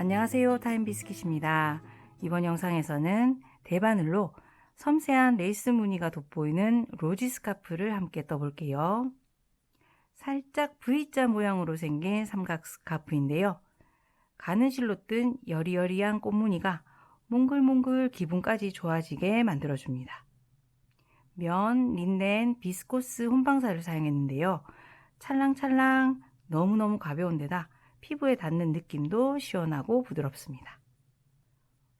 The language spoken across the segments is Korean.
안녕하세요, 타임비스킷입니다. 이번 영상에서는 대바늘로 섬세한 레이스 무늬가 돋보이는 로지 스카프를 함께 떠볼게요. 살짝 V자 모양으로 생긴 삼각 스카프인데요. 가느실로 뜬 여리여리한 꽃무늬가 몽글몽글 기분까지 좋아지게 만들어줍니다. 면, 린넨, 비스코스 혼방사를 사용했는데요. 찰랑찰랑 너무너무 가벼운 데다 피부에 닿는 느낌도 시원하고 부드럽습니다.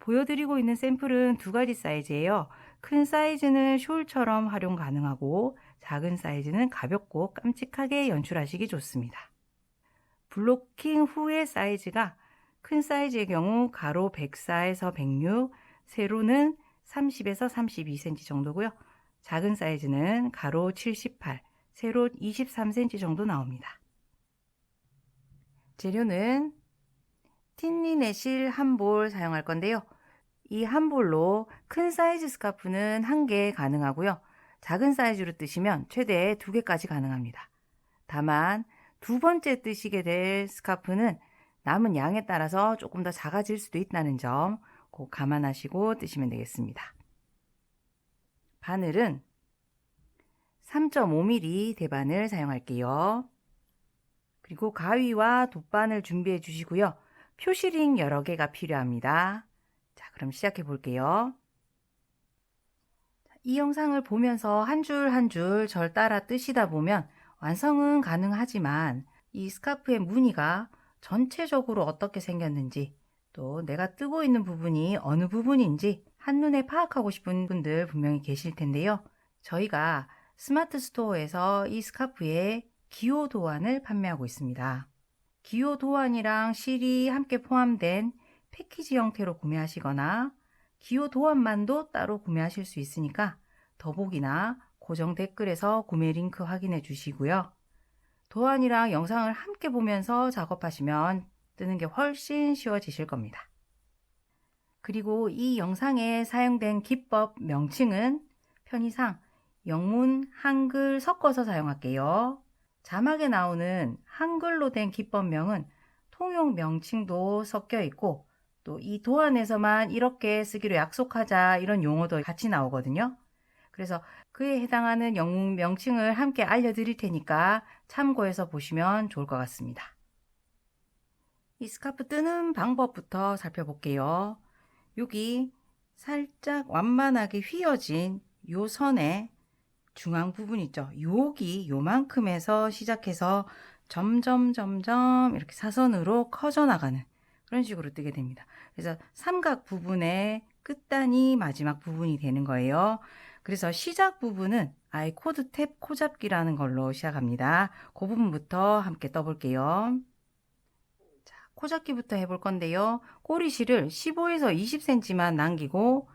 보여드리고 있는 샘플은 두 가지 사이즈예요. 큰 사이즈는 숄처럼 활용 가능하고 작은 사이즈는 가볍고 깜찍하게 연출하시기 좋습니다. 블로킹 후의 사이즈가 큰 사이즈의 경우 가로 104에서 106, 세로는 30에서 32cm 정도고요. 작은 사이즈는 가로 78, 세로 23cm 정도 나옵니다. 재료는 틴리네실 한 볼 사용할 건데요. 이 한 볼로 큰 사이즈 스카프는 1개 가능하고요. 작은 사이즈로 뜨시면 최대 2개까지 가능합니다. 다만 두 번째 뜨시게 될 스카프는 남은 양에 따라서 조금 더 작아질 수도 있다는 점 꼭 감안하시고 뜨시면 되겠습니다. 바늘은 3.5mm 대바늘 사용할게요. 그리고 가위와 돗바늘 준비해 주시고요. 표시링 여러 개가 필요합니다. 자, 그럼 시작해 볼게요. 이 영상을 보면서 한 줄 한 줄 절 따라 뜨시다 보면 완성은 가능하지만 이 스카프의 무늬가 전체적으로 어떻게 생겼는지 또 내가 뜨고 있는 부분이 어느 부분인지 한눈에 파악하고 싶은 분들 분명히 계실 텐데요. 저희가 스마트 스토어에서 이 스카프의 기호 도안을 판매하고 있습니다. 기호 도안이랑 실이 함께 포함된 패키지 형태로 구매하시거나 기호 도안만도 따로 구매하실 수 있으니까 더보기나 고정 댓글에서 구매 링크 확인해 주시고요. 도안이랑 영상을 함께 보면서 작업하시면 뜨는 게 훨씬 쉬워지실 겁니다. 그리고 이 영상에 사용된 기법 명칭은 편의상 영문, 한글 섞어서 사용할게요. 자막에 나오는 한글로 된 기법명은 통용 명칭도 섞여 있고 또 이 도안에서만 이렇게 쓰기로 약속하자 이런 용어도 같이 나오거든요. 그래서 그에 해당하는 영문 명칭을 함께 알려드릴 테니까 참고해서 보시면 좋을 것 같습니다. 이 스카프 뜨는 방법부터 살펴볼게요. 여기 살짝 완만하게 휘어진 요 선에 중앙 부분 있죠. 여기 요만큼에서 시작해서 점점 이렇게 사선으로 커져 나가는 그런 식으로 뜨게 됩니다. 그래서 삼각 부분의 끝단이 마지막 부분이 되는 거예요. 그래서 시작 부분은 아이코드 탭 코잡기라는 걸로 시작합니다. 그 부분부터 함께 떠볼게요. 자, 코잡기부터 해볼 건데요. 꼬리실을 15에서 20cm만 남기고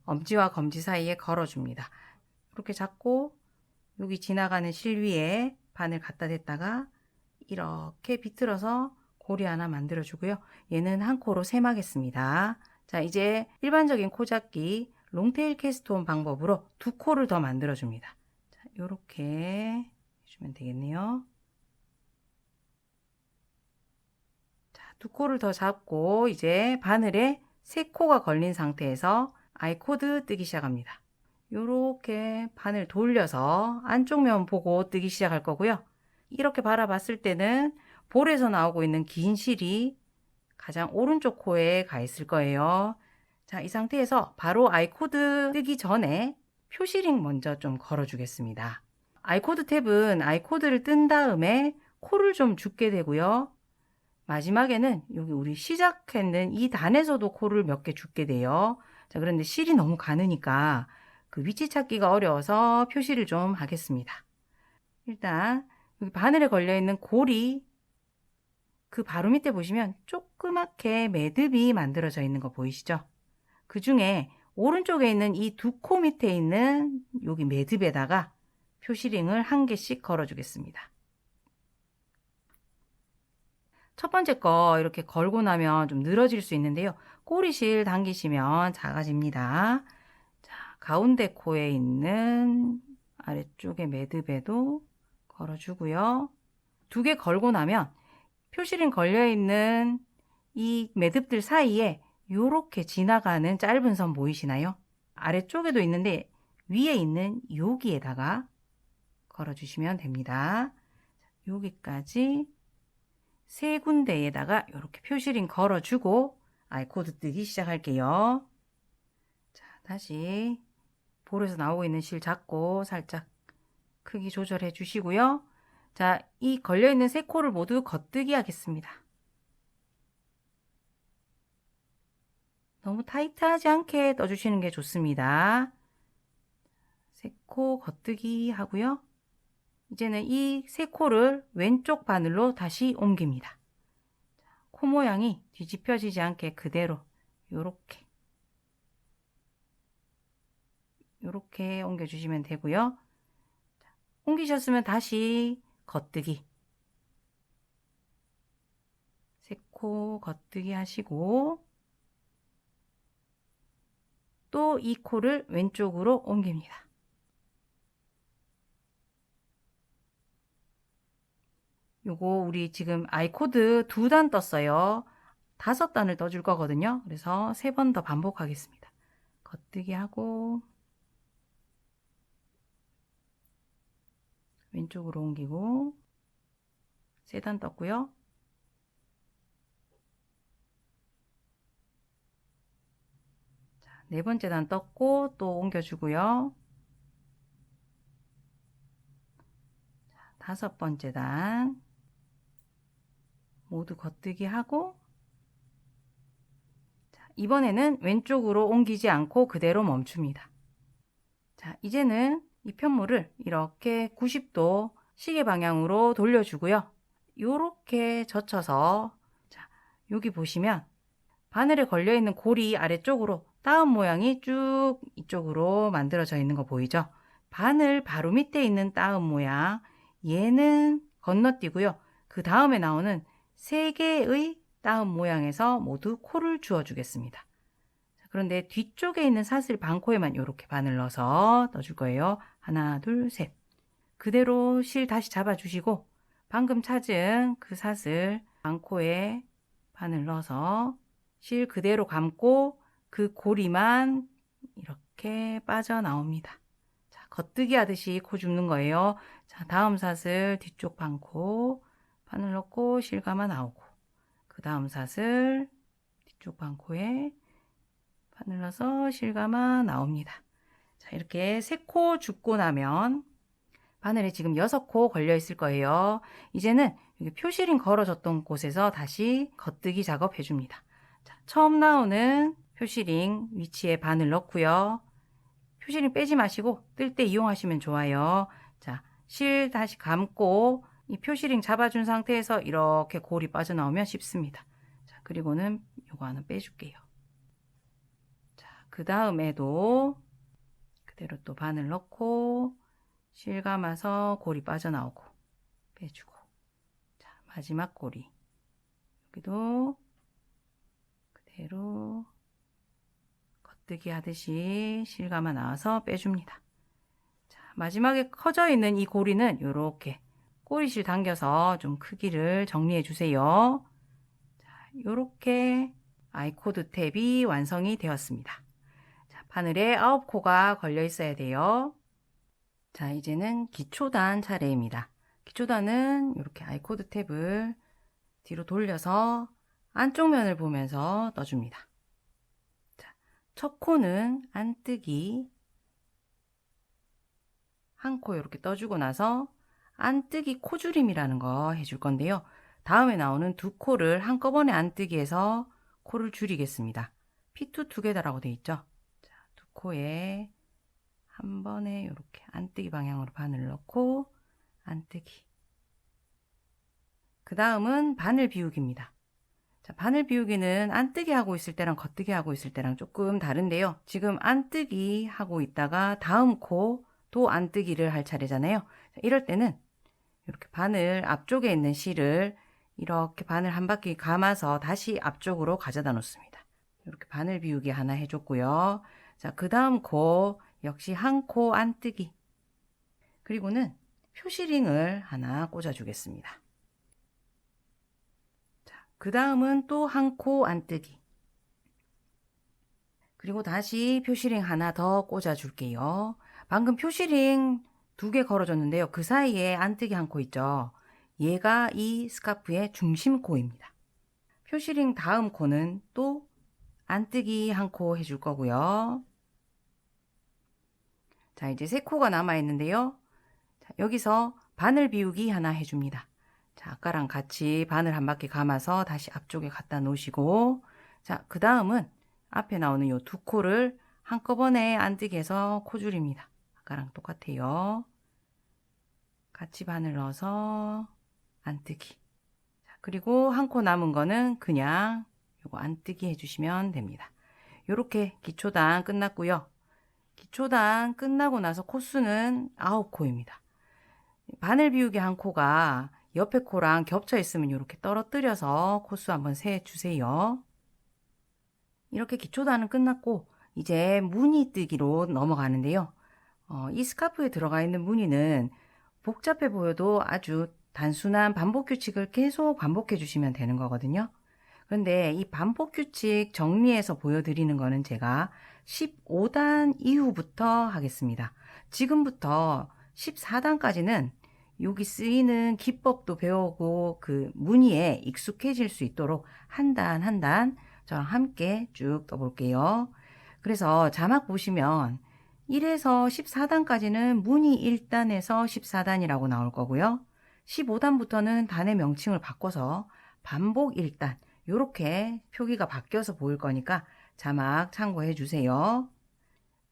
엄지와 검지 사이에 걸어줍니다. 이렇게 잡고 여기 지나가는 실 위에 바늘 갖다 댔다가 이렇게 비틀어서 고리 하나 만들어 주고요. 얘는 한 코로 셈하겠습니다. 자, 이제 일반적인 코 잡기 롱테일 캐스트온 방법으로 두 코를 더 만들어 줍니다. 자, 요렇게 해주면 되겠네요. 자, 두 코를 더 잡고 이제 바늘에 세 코가 걸린 상태에서 아이코드 뜨기 시작합니다. 요렇게 바늘 돌려서 안쪽 면 보고 뜨기 시작할 거고요. 이렇게 바라봤을 때는 볼에서 나오고 있는 긴 실이 가장 오른쪽 코에 가 있을 거예요. 자, 이 상태에서 바로 아이코드 뜨기 전에 표시링 먼저 좀 걸어 주겠습니다. 아이코드 탭은 아이코드를 뜬 다음에 코를 좀 줍게 되고요. 마지막에는 여기 우리 시작했는 이 단에서도 코를 몇 개 줍게 돼요. 자, 그런데 실이 너무 가느니까 그 위치 찾기가 어려워서 표시를 좀 하겠습니다. 일단 여기 바늘에 걸려있는 고리 그 바로 밑에 보시면 조그맣게 매듭이 만들어져 있는 거 보이시죠? 그 중에 오른쪽에 있는 이 두 코 밑에 있는 여기 매듭에다가 표시링을 한 개씩 걸어 주겠습니다. 첫 번째 거 이렇게 걸고 나면 좀 늘어질 수 있는데요. 꼬리실 당기시면 작아집니다. 자, 가운데 코에 있는 아래쪽에 매듭에도 걸어주고요. 두 개 걸고 나면 표시링 걸려있는 이 매듭들 사이에 요렇게 지나가는 짧은 선 보이시나요? 아래쪽에도 있는데 위에 있는 여기에다가 걸어주시면 됩니다. 여기까지 세 군데에다가 이렇게 표시링 걸어주고 아이코드 뜨기 시작할게요. 자, 다시 볼에서 나오고 있는 실 잡고 살짝 크기 조절해 주시고요. 자, 이 걸려있는 세 코를 모두 겉뜨기 하겠습니다. 너무 타이트하지 않게 떠주시는 게 좋습니다. 세 코 겉뜨기 하고요. 이제는 이 세 코를 왼쪽 바늘로 다시 옮깁니다. 코 모양이 뒤집혀지지 않게 그대로 요렇게 옮겨주시면 되고요. 옮기셨으면 다시 겉뜨기. 세 코 겉뜨기 하시고 또 이 코를 왼쪽으로 옮깁니다. 요거 우리 지금 아이코드 2단 떴어요. 5단을 떠줄 거거든요. 그래서 3번 더 반복하겠습니다. 겉뜨기 하고 왼쪽으로 옮기고 3단 떴고요. 자, 4번째 단 떴고 또 옮겨주고요. 자, 5번째 단 모두 겉뜨기 하고 자, 이번에는 왼쪽으로 옮기지 않고 그대로 멈춥니다. 자, 이제는 이 편물을 이렇게 90도 시계 방향으로 돌려주고요. 요렇게 젖혀서 자, 여기 보시면 바늘에 걸려있는 고리 아래쪽으로 다음 모양이 쭉 이쪽으로 만들어져 있는 거 보이죠? 바늘 바로 밑에 있는 다음 모양 얘는 건너뛰고요. 그 다음에 나오는 3개의 다음 모양에서 모두 코를 주어 주겠습니다. 그런데 뒤쪽에 있는 사슬 반코에만 이렇게 바늘 넣어서 넣어줄 거예요. 하나, 둘, 셋. 그대로 실 다시 잡아주시고 방금 찾은 그 사슬 반코에 바늘 넣어서 실 그대로 감고 그 고리만 이렇게 빠져나옵니다. 자, 겉뜨기 하듯이 코 줍는 거예요. 자, 다음 사슬 뒤쪽 반코 바늘 넣고 실 감아 나오고 그 다음 사슬 뒤쪽 반코에 바늘 넣어서 실감아 나옵니다. 자, 이렇게 3코 줍고 나면 바늘에 지금 6코 걸려 있을 거예요. 이제는 여기 표시링 걸어줬던 곳에서 다시 겉뜨기 작업 해줍니다. 자, 처음 나오는 표시링 위치에 바늘 넣고요. 표시링 빼지 마시고 뜰 때 이용하시면 좋아요. 자, 실 다시 감고 이 표시링 잡아준 상태에서 이렇게 골이 빠져나오면 쉽습니다. 자, 그리고는 요거 하나 빼줄게요. 그 다음에도 그대로 또 바늘 넣고 실 감아서 고리 빠져나오고 빼주고 자, 마지막 고리 여기도 그대로 겉뜨기 하듯이 실 감아 나와서 빼줍니다. 자, 마지막에 커져 있는 이 고리는 이렇게 꼬리실 당겨서 좀 크기를 정리해 주세요. 자, 이렇게 아이코드 탭이 완성이 되었습니다. 바늘에 9코가 걸려 있어야 돼요. 자, 이제는 기초단 차례입니다. 기초단은 이렇게 아이코드 탭을 뒤로 돌려서 안쪽 면을 보면서 떠줍니다. 자, 첫 코는 안뜨기 한 코 이렇게 떠주고 나서 안뜨기 코줄임이라는 거 해줄 건데요. 다음에 나오는 2코를 한꺼번에 안뜨기해서 코를 줄이겠습니다. 피투 2개다라고 되어 있죠. 코에 한 번에 이렇게 안뜨기 방향으로 바늘 넣고 안뜨기. 그 다음은 바늘 비우기입니다. 자, 바늘 비우기는 안뜨기 하고 있을 때랑 겉뜨기 하고 있을 때랑 조금 다른데요. 지금 안뜨기 하고 있다가 다음 코 또 안뜨기를 할 차례잖아요. 자, 이럴 때는 이렇게 바늘 앞쪽에 있는 실을 이렇게 바늘 한 바퀴 감아서 다시 앞쪽으로 가져다 놓습니다. 이렇게 바늘 비우기 하나 해줬고요. 자, 그 다음 코 역시 한 코 안뜨기 그리고는 표시링을 하나 꽂아 주겠습니다. 자, 그 다음은 또 한 코 안뜨기. 그리고 다시 표시링 하나 더 꽂아 줄게요. 방금 표시링 2개 걸어줬는데요. 그 사이에 안뜨기 한 코 있죠. 얘가 이 스카프의 중심 코입니다. 표시링 다음 코는 또 안뜨기 한 코 해줄 거고요. 자, 이제 3코가 남아 있는데요. 자, 여기서 바늘 비우기 하나 해줍니다. 자, 아까랑 같이 바늘 한 바퀴 감아서 다시 앞쪽에 갖다 놓으시고, 자, 그 다음은 앞에 나오는 요 2코를 한꺼번에 안뜨기 해서 코줄입니다. 아까랑 똑같아요. 같이 바늘 넣어서 안뜨기. 자, 그리고 한 코 남은 거는 그냥 요거 안뜨기 해주시면 됩니다. 요렇게 기초단 끝났고요. 기초단 끝나고 나서 코수는 9코입니다. 바늘 비우기 한 코가 옆에 코랑 겹쳐 있으면 이렇게 떨어뜨려서 코수 한번 세 주세요. 이렇게 기초단은 끝났고 이제 무늬 뜨기로 넘어가는데요. 이 스카프에 들어가 있는 무늬는 복잡해 보여도 아주 단순한 반복 규칙을 계속 반복해 주시면 되는 거거든요. 그런데 이 반복 규칙 정리해서 보여드리는 거는 제가 15단 이후부터 하겠습니다. 지금부터 14단까지는 여기 쓰이는 기법도 배우고 그 무늬에 익숙해질 수 있도록 한 단 한 단 저랑 함께 쭉 떠볼게요. 그래서 자막 보시면 1에서 14단까지는 무늬 1단에서 14단이라고 나올 거고요. 15단부터는 단의 명칭을 바꿔서 반복 1단 이렇게 표기가 바뀌어서 보일 거니까 자막 참고해 주세요.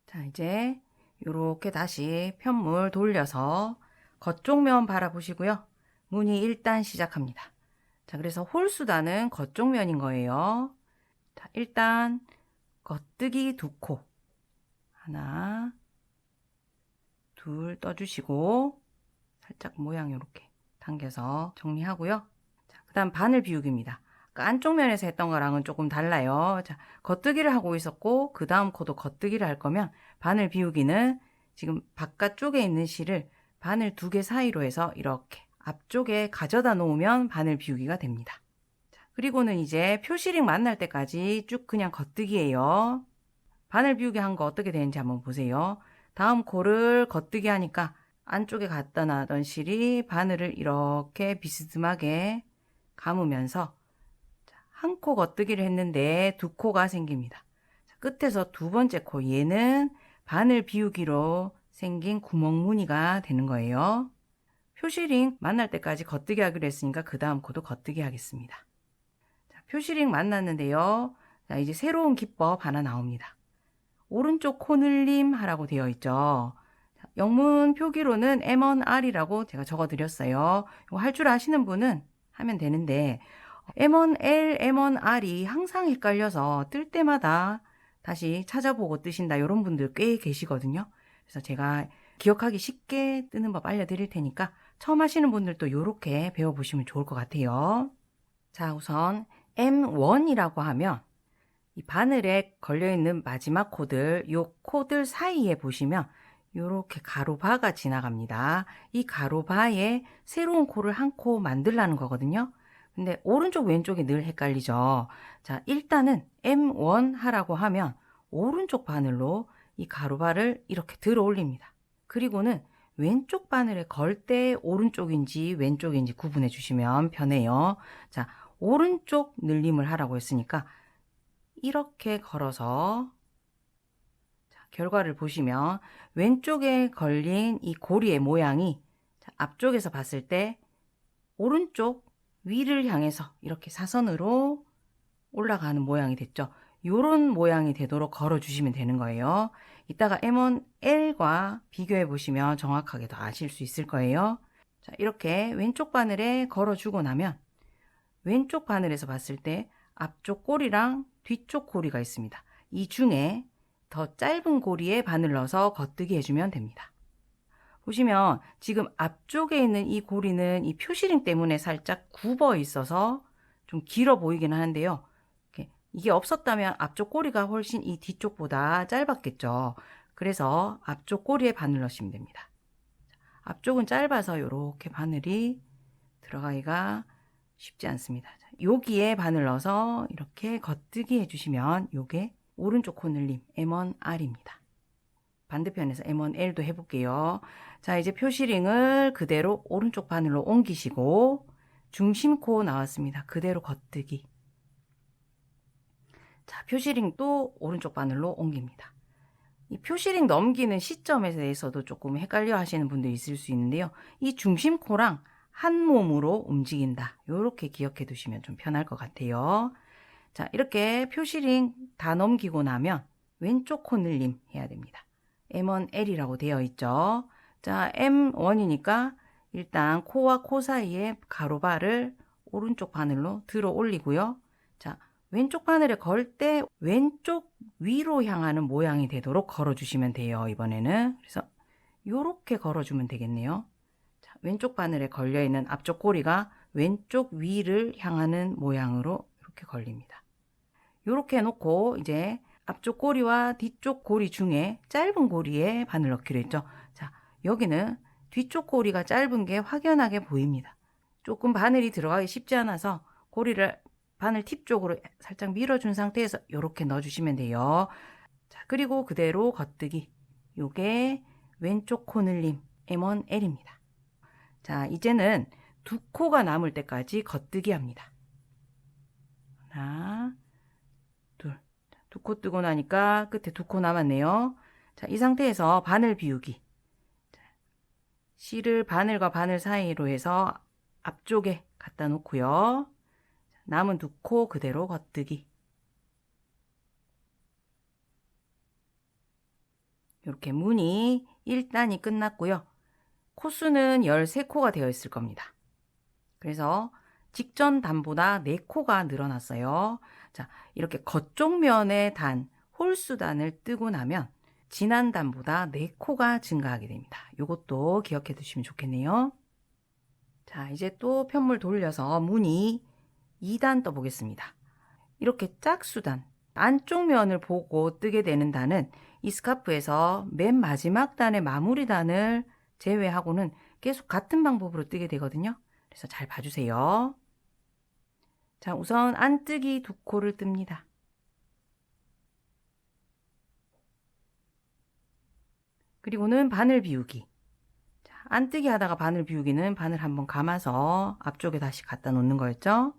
자, 이제 이렇게 다시 편물 돌려서 겉쪽 면 바라보시고요. 무늬 1단 시작합니다. 자, 그래서 홀수단은 겉쪽 면인 거예요. 자, 일단 겉뜨기 2코 하나 둘 떠주시고 살짝 모양 이렇게 당겨서 정리하고요. 자, 그 다음 바늘 비우기입니다. 아까 안쪽 면에서 했던 거랑은 조금 달라요. 자, 겉뜨기를 하고 있었고 그 다음 코도 겉뜨기를 할 거면 바늘 비우기는 지금 바깥쪽에 있는 실을 바늘 2개 사이로 해서 이렇게 앞쪽에 가져다 놓으면 바늘 비우기가 됩니다. 자, 그리고는 이제 표시링 만날 때까지 쭉 그냥 겉뜨기예요. 바늘 비우기 한 거 어떻게 되는지 한번 보세요. 다음 코를 겉뜨기 하니까 안쪽에 갖다 놔던 실이 바늘을 이렇게 비스듬하게 감으면서 한 코 겉뜨기를 했는데 2코가 생깁니다. 끝에서 2번째 코 얘는 바늘 비우기로 생긴 구멍 무늬가 되는 거예요. 표시링 만날 때까지 겉뜨기 하기로 했으니까 그 다음 코도 겉뜨기 하겠습니다. 자, 표시링 만났는데요. 자, 이제 새로운 기법 하나 나옵니다. 오른쪽 코늘림 하라고 되어 있죠. 영문 표기로는 M1R이라고 제가 적어드렸어요. 이거 할 줄 아시는 분은 하면 되는데 M1L, M1R이 항상 헷갈려서 뜰 때마다 다시 찾아보고 뜨신다 이런 분들 꽤 계시거든요. 그래서 제가 기억하기 쉽게 뜨는 법 알려드릴 테니까 처음 하시는 분들도 이렇게 배워보시면 좋을 것 같아요. 자, 우선 M1이라고 하면 이 바늘에 걸려있는 마지막 코들, 요 코들 사이에 보시면 이렇게 가로바가 지나갑니다. 이 가로바에 새로운 코를 한 코 만들라는 거거든요. 근데 오른쪽 왼쪽이 늘 헷갈리죠. 자, 일단은 M1 하라고 하면 오른쪽 바늘로 이 가로바를 이렇게 들어 올립니다. 그리고는 왼쪽 바늘에 걸 때 오른쪽인지 왼쪽인지 구분해 주시면 편해요. 자, 오른쪽 늘림을 하라고 했으니까 이렇게 걸어서 자, 결과를 보시면 왼쪽에 걸린 이 고리의 모양이 자, 앞쪽에서 봤을 때 오른쪽 위를 향해서 이렇게 사선으로 올라가는 모양이 됐죠. 요런 모양이 되도록 걸어 주시면 되는 거예요. 이따가 M1L과 비교해 보시면 정확하게 더 아실 수 있을 거예요. 자, 이렇게 왼쪽 바늘에 걸어 주고 나면 왼쪽 바늘에서 봤을 때 앞쪽 고리랑 뒤쪽 고리가 있습니다. 이 중에 더 짧은 고리에 바늘 넣어서 겉뜨기 해주면 됩니다. 보시면 지금 앞쪽에 있는 이 고리는 이 표시링 때문에 살짝 굽어 있어서 좀 길어 보이긴 하는데요. 이게 없었다면 앞쪽 고리가 훨씬 이 뒤쪽보다 짧았겠죠. 그래서 앞쪽 고리에 바늘 넣으시면 됩니다. 앞쪽은 짧아서 이렇게 바늘이 들어가기가 쉽지 않습니다. 여기에 바늘 넣어서 이렇게 겉뜨기 해주시면 요게 오른쪽 코 늘림 M1R입니다. 반대편에서 M1L도 해볼게요. 자, 이제 표시링을 그대로 오른쪽 바늘로 옮기시고 중심 코 나왔습니다. 그대로 겉뜨기. 자, 표시링 또 오른쪽 바늘로 옮깁니다. 이 표시링 넘기는 시점에 대해서도 조금 헷갈려 하시는 분들이 있을 수 있는데요. 이 중심 코랑 한 몸으로 움직인다. 이렇게 기억해 두시면 좀 편할 것 같아요. 자, 이렇게 표시링 다 넘기고 나면 왼쪽 코 늘림 해야 됩니다. M1L이라고 되어 있죠. 자, M1이니까 일단 코와 코 사이에 가로바를 오른쪽 바늘로 들어 올리고요. 자, 왼쪽 바늘에 걸 때 왼쪽 위로 향하는 모양이 되도록 걸어주시면 돼요. 이번에는. 그래서 이렇게 걸어주면 되겠네요. 자, 왼쪽 바늘에 걸려있는 앞쪽 고리가 왼쪽 위를 향하는 모양으로 이렇게 걸립니다. 이렇게 해놓고 이제 앞쪽 고리와 뒤쪽 고리 중에 짧은 고리에 바늘 넣기로 했죠. 자, 여기는 뒤쪽 고리가 짧은 게 확연하게 보입니다. 조금 바늘이 들어가기 쉽지 않아서 고리를 바늘 팁 쪽으로 살짝 밀어준 상태에서 이렇게 넣어주시면 돼요. 자, 그리고 그대로 겉뜨기. 요게 왼쪽 코 늘림 M1L입니다. 자, 이제는 두 코가 남을 때까지 겉뜨기 합니다. 하나, 둘. 두 코 뜨고 나니까 끝에 두 코 남았네요. 자, 이 상태에서 바늘 비우기. 실을 바늘과 바늘 사이로 해서 앞쪽에 갖다 놓고요. 남은 두 코 그대로 겉뜨기. 이렇게 무늬 1단이 끝났고요. 코수는 13코가 되어 있을 겁니다. 그래서 직전 단보다 4코가 늘어났어요. 자, 이렇게 겉쪽 면의 단, 홀수 단을 뜨고 나면 지난 단보다 4코가 증가하게 됩니다. 이것도 기억해 두시면 좋겠네요. 자, 이제 또 편물 돌려서 무늬 2단 떠보겠습니다. 이렇게 짝수단, 안쪽 면을 보고 뜨게 되는 단은 이 스카프에서 맨 마지막 단의 마무리 단을 제외하고는 계속 같은 방법으로 뜨게 되거든요. 그래서 잘 봐주세요. 자, 우선 안뜨기 두 코를 뜹니다. 그리고는 바늘 비우기. 자, 안뜨기 하다가 바늘 비우기는 바늘 한번 감아서 앞쪽에 다시 갖다 놓는 거였죠.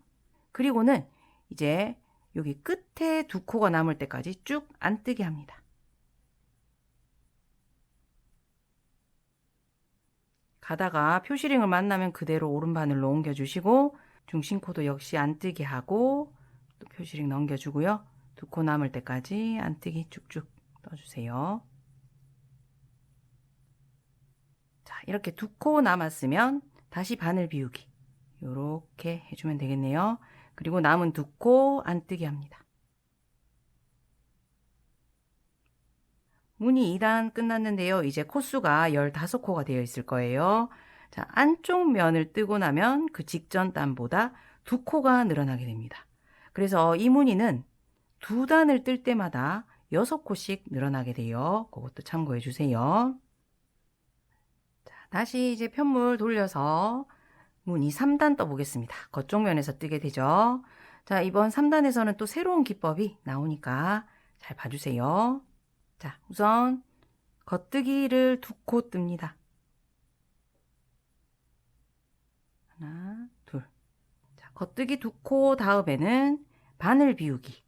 그리고는 이제 여기 끝에 두 코가 남을 때까지 쭉 안뜨기 합니다. 가다가 표시링을 만나면 그대로 오른 바늘로 옮겨주시고 중심코도 역시 안뜨기 하고 또 표시링 넘겨주고요. 두 코 남을 때까지 안뜨기 쭉쭉 떠주세요. 자, 이렇게 두 코 남았으면 다시 바늘 비우기 이렇게 해주면 되겠네요. 그리고 남은 두 코 안뜨기 합니다. 무늬 2단 끝났는데요. 이제 코수가 15코가 되어 있을 거예요. 자, 안쪽 면을 뜨고 나면 그 직전 단보다 두 코가 늘어나게 됩니다. 그래서 이 무늬는 두 단을 뜰 때마다 6코씩 늘어나게 돼요. 그것도 참고해 주세요. 자, 다시 이제 편물 돌려서 무늬 3단 떠보겠습니다. 겉쪽 면에서 뜨게 되죠. 자, 이번 3단에서는 또 새로운 기법이 나오니까 잘 봐주세요. 자, 우선 겉뜨기를 두 코 뜹니다. 하나, 둘. 자, 겉뜨기 두 코 다음에는 바늘 비우기.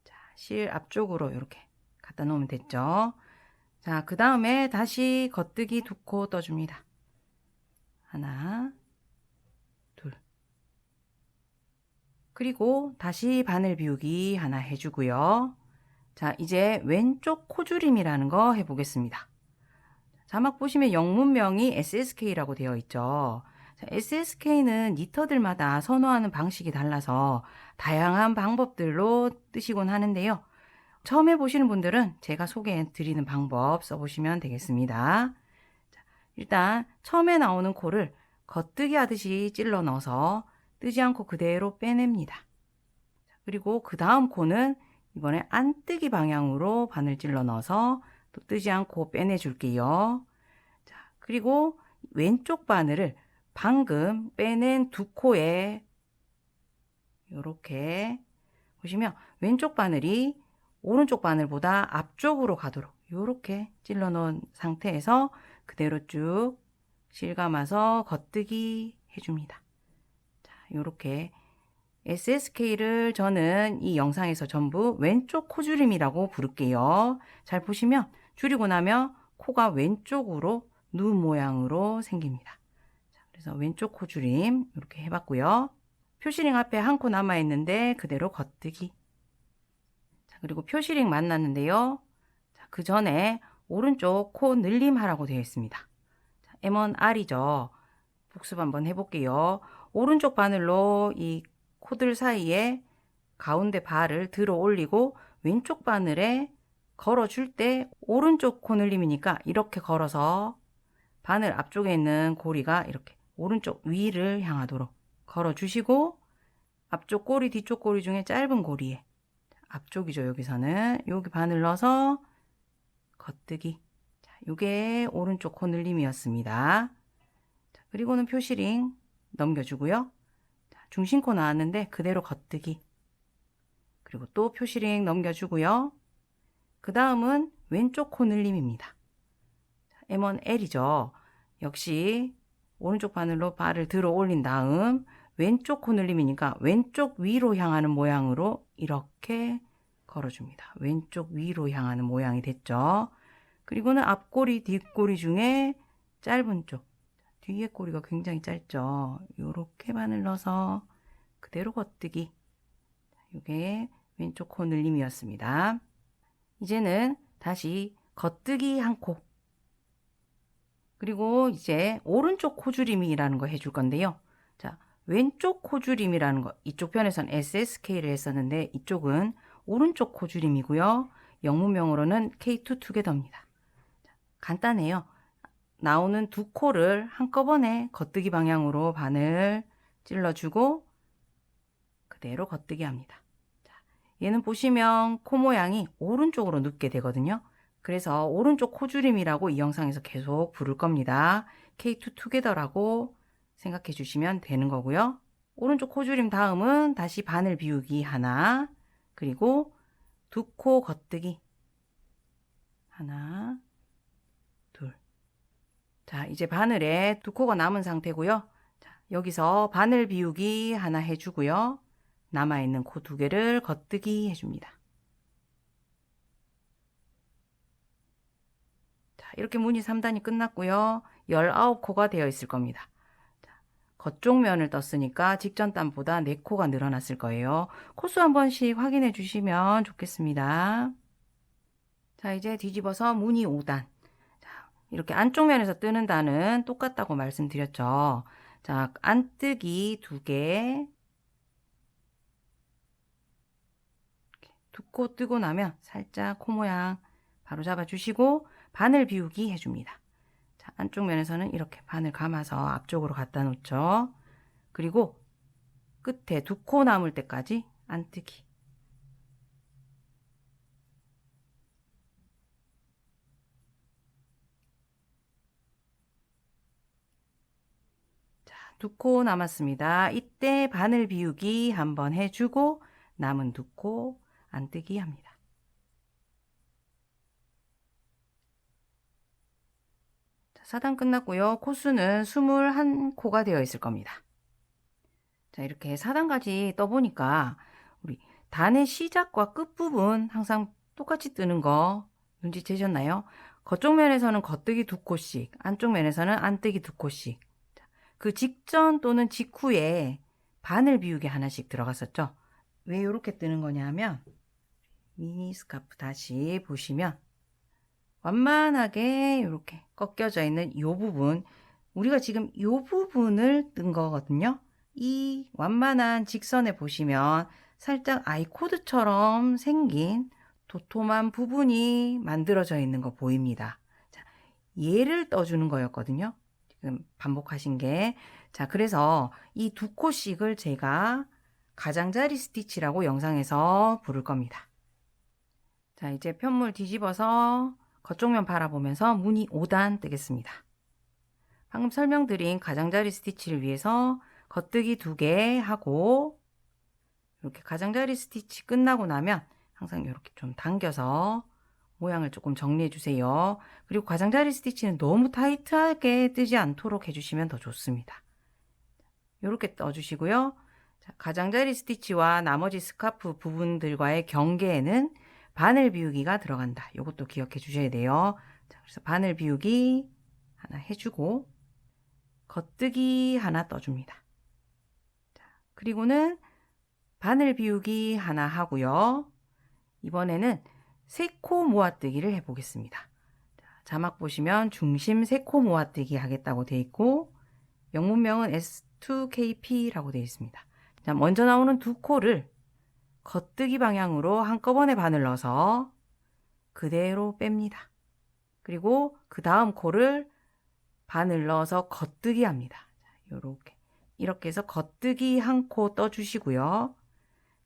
자, 실 앞쪽으로 이렇게 갖다 놓으면 됐죠. 자, 그 다음에 다시 겉뜨기 두 코 떠줍니다. 하나, 둘. 그리고 다시 바늘 비우기 하나 해주고요. 자, 이제 왼쪽 코줄임이라는 거 해보겠습니다. 자막 보시면 영문명이 SSK라고 되어 있죠. 자, SSK는 니터들마다 선호하는 방식이 달라서 다양한 방법들로 뜨시곤 하는데요. 처음 해보시는 분들은 제가 소개해 드리는 방법 써보시면 되겠습니다. 자, 일단 처음에 나오는 코를 겉뜨기 하듯이 찔러 넣어서 뜨지 않고 그대로 빼냅니다. 그리고 그 다음 코는 이번에 안뜨기 방향으로 바늘 찔러 넣어서 또 뜨지 않고 빼내 줄게요. 자, 그리고 왼쪽 바늘을 방금 빼낸 두 코에 이렇게 보시면 왼쪽 바늘이 오른쪽 바늘보다 앞쪽으로 가도록 이렇게 찔러 놓은 상태에서 그대로 쭉 실감아서 겉뜨기 해줍니다. 자, 이렇게 SSK를 저는 이 영상에서 전부 왼쪽 코줄임이라고 부를게요. 잘 보시면 줄이고 나면 코가 왼쪽으로 누 모양으로 생깁니다. 자, 그래서 왼쪽 코줄임 이렇게 해봤고요. 표시링 앞에 한 코 남아있는데 그대로 겉뜨기. 자, 그리고 표시링 만났는데요. 자, 그 전에 오른쪽 코 늘림 하라고 되어 있습니다. 자, M1R이죠. 복습 한번 해볼게요. 오른쪽 바늘로 이 코들 사이에 가운데 발을 들어 올리고 왼쪽 바늘에 걸어줄 때 오른쪽 코 늘림이니까 이렇게 걸어서 바늘 앞쪽에 있는 고리가 이렇게 오른쪽 위를 향하도록 걸어주시고 앞쪽 고리 뒤쪽 고리 중에 짧은 고리에 앞쪽이죠. 여기서는 여기 바늘 넣어서 겉뜨기. 자, 요게 오른쪽 코 늘림이었습니다. 자, 그리고는 표시링 넘겨주고요. 자, 중심코 나왔는데 그대로 겉뜨기. 그리고 또 표시링 넘겨주고요. 그 다음은 왼쪽 코 늘림입니다. M1L이죠. 역시 오른쪽 바늘로 발을 들어 올린 다음 왼쪽 코 늘림이니까 왼쪽 위로 향하는 모양으로 이렇게 걸어줍니다. 왼쪽 위로 향하는 모양이 됐죠. 그리고는 앞꼬리, 뒷꼬리 중에 짧은 쪽, 뒤에 꼬리가 굉장히 짧죠. 이렇게 바늘 넣어서 그대로 겉뜨기. 이게 왼쪽 코 늘림이었습니다. 이제는 다시 겉뜨기 한 코. 그리고 이제 오른쪽 코줄임이라는 거 해줄 건데요. 자, 왼쪽 코줄임이라는 거, 이쪽 편에선 SSK를 했었는데 이쪽은 오른쪽 코줄임이고요. 영문명으로는 K2 투게더입니다. 간단해요. 나오는 두 코를 한꺼번에 겉뜨기 방향으로 바늘 찔러주고 그대로 겉뜨기 합니다. 자, 얘는 보시면 코 모양이 오른쪽으로 눕게 되거든요. 그래서 오른쪽 코줄임이라고 이 영상에서 계속 부를 겁니다. K2 투게더라고 생각해 주시면 되는 거고요. 오른쪽 코줄임 다음은 다시 바늘 비우기 하나, 그리고 두 코 겉뜨기 하나, 둘. 자, 이제 바늘에 두 코가 남은 상태고요. 자, 여기서 바늘 비우기 하나 해주고요. 남아있는 코 두 개를 겉뜨기 해줍니다. 자, 이렇게 무늬 3단이 끝났고요. 19코가 되어 있을 겁니다. 자, 겉쪽 면을 떴으니까 직전 단보다 4코가 늘어났을 거예요. 코수 한 번씩 확인해 주시면 좋겠습니다. 자, 이제 뒤집어서 무늬 5단. 자, 이렇게 안쪽 면에서 뜨는 단은 똑같다고 말씀드렸죠. 자, 안뜨기 2개. 두 코 뜨고 나면 살짝 코 모양 바로 잡아주시고 바늘 비우기 해줍니다. 자, 안쪽 면에서는 이렇게 바늘 감아서 앞쪽으로 갖다 놓죠. 그리고 끝에 두 코 남을 때까지 안뜨기. 자, 두 코 남았습니다. 이때 바늘 비우기 한번 해주고 남은 두 코 안뜨기 합니다. 자, 4단 끝났고요. 코수는 21코가 되어 있을 겁니다. 자, 이렇게 4단까지 떠보니까 우리 단의 시작과 끝부분 항상 똑같이 뜨는 거 눈치채셨나요? 겉쪽 면에서는 겉뜨기 2코씩, 안쪽 면에서는 안뜨기 2코씩. 그 직전 또는 직후에 바늘 비우기 하나씩 들어갔었죠. 왜 이렇게 뜨는 거냐 하면 미니 스카프 다시 보시면 완만하게 이렇게 꺾여져 있는 이 부분, 우리가 지금 이 부분을 뜬 거거든요. 이 완만한 직선에 보시면 살짝 아이코드처럼 생긴 도톰한 부분이 만들어져 있는 거 보입니다. 자, 얘를 떠주는 거였거든요. 지금 반복하신 게. 자, 그래서 이 2코씩을 제가 가장자리 스티치라고 영상에서 부를 겁니다. 자, 이제 편물 뒤집어서 겉쪽면 바라보면서 무늬 5단 뜨겠습니다. 방금 설명드린 가장자리 스티치를 위해서 겉뜨기 2개 하고 이렇게 가장자리 스티치 끝나고 나면 항상 이렇게 좀 당겨서 모양을 조금 정리해 주세요. 그리고 가장자리 스티치는 너무 타이트하게 뜨지 않도록 해주시면 더 좋습니다. 이렇게 떠주시고요. 자, 가장자리 스티치와 나머지 스카프 부분들과의 경계에는 바늘 비우기가 들어간다. 이것도 기억해 주셔야 돼요. 자, 그래서 바늘 비우기 하나 해주고 겉뜨기 하나 떠줍니다. 자, 그리고는 바늘 비우기 하나 하고요. 이번에는 3코 모아뜨기를 해보겠습니다. 자, 자막 보시면 중심 3코 모아뜨기 하겠다고 되어 있고 영문명은 S2KP라고 되어 있습니다. 자, 먼저 나오는 두 코를 겉뜨기 방향으로 한꺼번에 바늘 넣어서 그대로 뺍니다. 그리고 그 다음 코를 바늘 넣어서 겉뜨기 합니다. 이렇게 해서 겉뜨기 한 코 떠주시고요.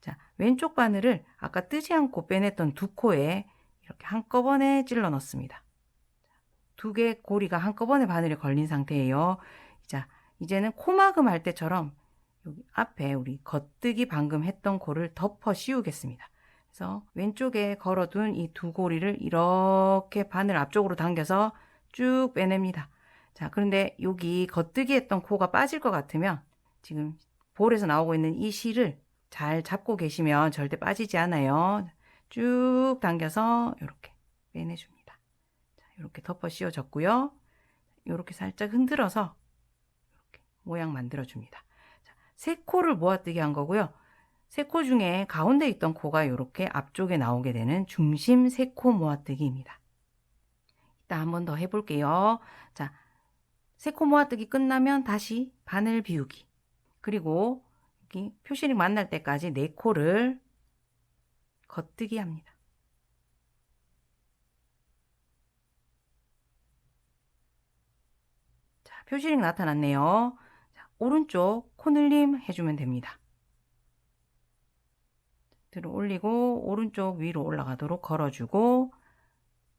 자, 왼쪽 바늘을 아까 뜨지 않고 빼냈던 두 코에 이렇게 한꺼번에 찔러 넣습니다. 두 개 고리가 한꺼번에 바늘에 걸린 상태예요. 자, 이제는 코막음 할 때처럼 여기 앞에 우리 겉뜨기 방금 했던 코를 덮어 씌우겠습니다. 그래서 왼쪽에 걸어둔 이 두 고리를 이렇게 바늘 앞쪽으로 당겨서 쭉 빼냅니다. 자, 그런데 여기 겉뜨기 했던 코가 빠질 것 같으면 지금 볼에서 나오고 있는 이 실을 잘 잡고 계시면 절대 빠지지 않아요. 쭉 당겨서 이렇게 빼내줍니다. 자, 이렇게 덮어 씌워졌고요. 이렇게 살짝 흔들어서 이렇게 모양 만들어줍니다. 자, 3코를 모아뜨기 한 거고요. 3코 중에 가운데 있던 코가 이렇게 앞쪽에 나오게 되는 중심 3코 모아뜨기입니다. 이따 한 번 더 해볼게요. 자, 3코 모아뜨기 끝나면 다시 바늘 비우기. 그리고 여기 표시링 만날 때까지 4코를 겉뜨기 합니다. 자, 표시링 나타났네요. 자, 오른쪽 코늘림 해주면 됩니다. 들어 올리고 오른쪽 위로 올라가도록 걸어주고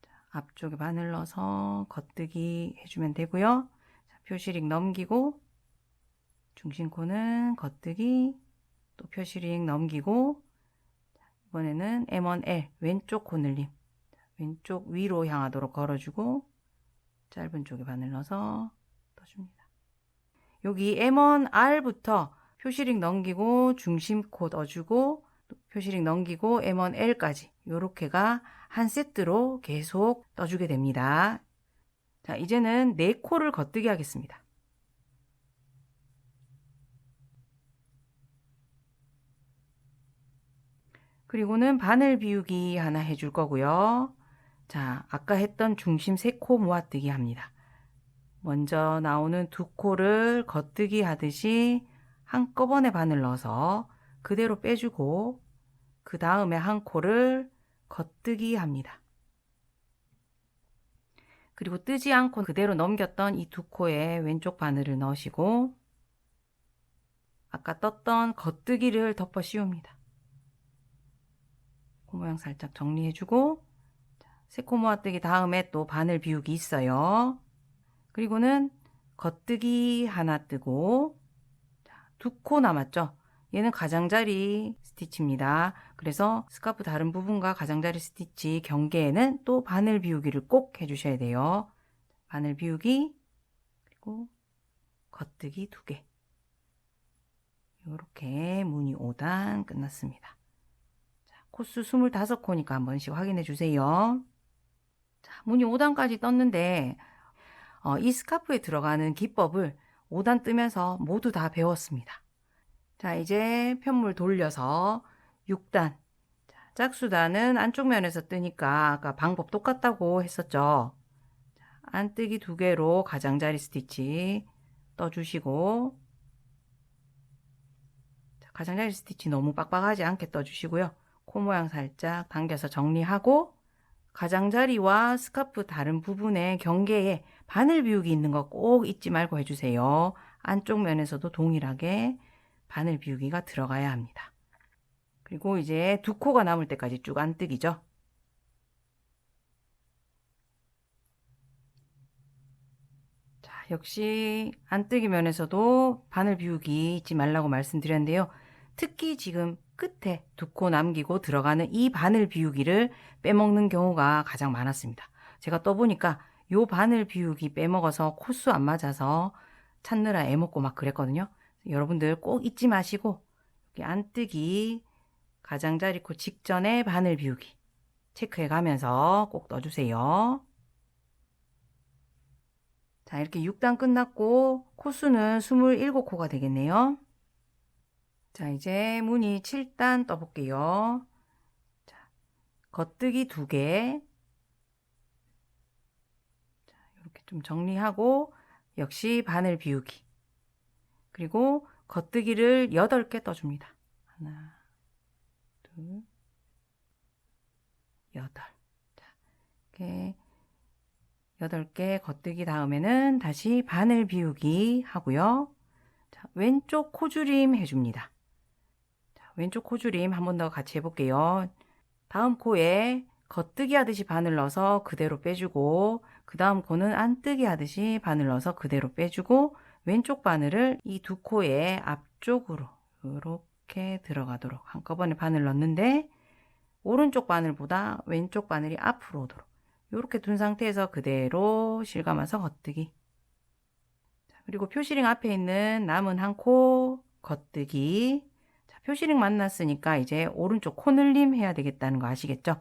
자, 앞쪽에 바늘 넣어서 겉뜨기 해주면 되고요. 자, 표시링 넘기고 중심코는 겉뜨기 또 표시링 넘기고 자, 이번에는 M1L 왼쪽 코늘림 왼쪽 위로 향하도록 걸어주고 짧은 쪽에 바늘 넣어서 떠줍니다. 여기 M1R부터 표시링 넘기고 중심코 떠주고 또 표시링 넘기고 M1L까지 요렇게가 한 세트로 계속 떠주게 됩니다. 자, 이제는 4코를 겉뜨기 하겠습니다. 그리고는 바늘 비우기 하나 해줄 거고요. 자, 아까 했던 중심 3코 모아뜨기 합니다. 먼저 나오는 2코를 겉뜨기 하듯이 한꺼번에 바늘 넣어서 그대로 빼주고 그 다음에 한 코를 겉뜨기 합니다. 그리고 뜨지 않고 그대로 넘겼던 이 2코에 왼쪽 바늘을 넣으시고 아까 떴던 겉뜨기를 덮어 씌웁니다. 코 모양 살짝 정리해주고 3코 모아뜨기 다음에 또 바늘 비우기 있어요. 그리고는 겉뜨기 하나 뜨고 2코 남았죠. 얘는 가장자리 스티치입니다. 그래서 스카프 다른 부분과 가장자리 스티치 경계에는 또 바늘 비우기를 꼭 해주셔야 돼요. 바늘 비우기 그리고 겉뜨기 2개 이렇게 무늬 5단 끝났습니다. 자, 코수 25코니까 한 번씩 확인해 주세요. 자, 무늬 5단까지 떴는데 이 스카프에 들어가는 기법을 5단 뜨면서 모두 다 배웠습니다. 자, 이제 편물 돌려서 6단. 자, 짝수단은 안쪽 면에서 뜨니까 아까 방법 똑같다고 했었죠. 자, 안뜨기 2개로 가장자리 스티치 떠주시고 자, 가장자리 스티치 너무 빡빡하지 않게 떠주시고요. 코 모양 살짝 당겨서 정리하고 가장자리와 스카프 다른 부분의 경계에 바늘 비우기 있는 거 꼭 잊지 말고 해주세요. 안쪽 면에서도 동일하게 바늘 비우기가 들어가야 합니다. 그리고 이제 2코가 남을 때까지 쭉 안뜨기죠. 자, 역시 안뜨기 면에서도 바늘 비우기 잊지 말라고 말씀드렸는데요. 특히 지금 끝에 두 코 남기고 들어가는 이 바늘 비우기를 빼먹는 경우가 가장 많았습니다. 제가 떠보니까 요 바늘 비우기 빼먹어서 코수 안 맞아서 찾느라 애먹고 막 그랬거든요. 여러분들 꼭 잊지 마시고 여기 안뜨기 가장자리 코 직전에 바늘 비우기 체크해 가면서 꼭 넣어주세요. 자, 이렇게 6단 끝났고 코수는 27코가 되겠네요. 자, 이제 무늬 7단 떠볼게요. 자, 겉뜨기 2개. 자, 이렇게 좀 정리하고 역시 바늘 비우기. 그리고 겉뜨기를 8개 떠줍니다. 하나, 둘, 8. 자, 이렇게 8개 겉뜨기 다음에는 다시 바늘 비우기 하고요. 자, 왼쪽 코줄임 해줍니다. 자, 왼쪽 코줄임 한 번 더 같이 해볼게요. 다음 코에 겉뜨기 하듯이 바늘 넣어서 그대로 빼주고 그 다음 코는 안뜨기 하듯이 바늘 넣어서 그대로 빼주고 왼쪽 바늘을 이 두 코의 앞쪽으로 이렇게 들어가도록 한꺼번에 바늘 넣는데 오른쪽 바늘보다 왼쪽 바늘이 앞으로 오도록 이렇게 둔 상태에서 그대로 실감아서 겉뜨기. 자, 그리고 표시링 앞에 있는 남은 한 코 겉뜨기. 자, 표시링 만났으니까 이제 오른쪽 코 늘림 해야 되겠다는 거 아시겠죠?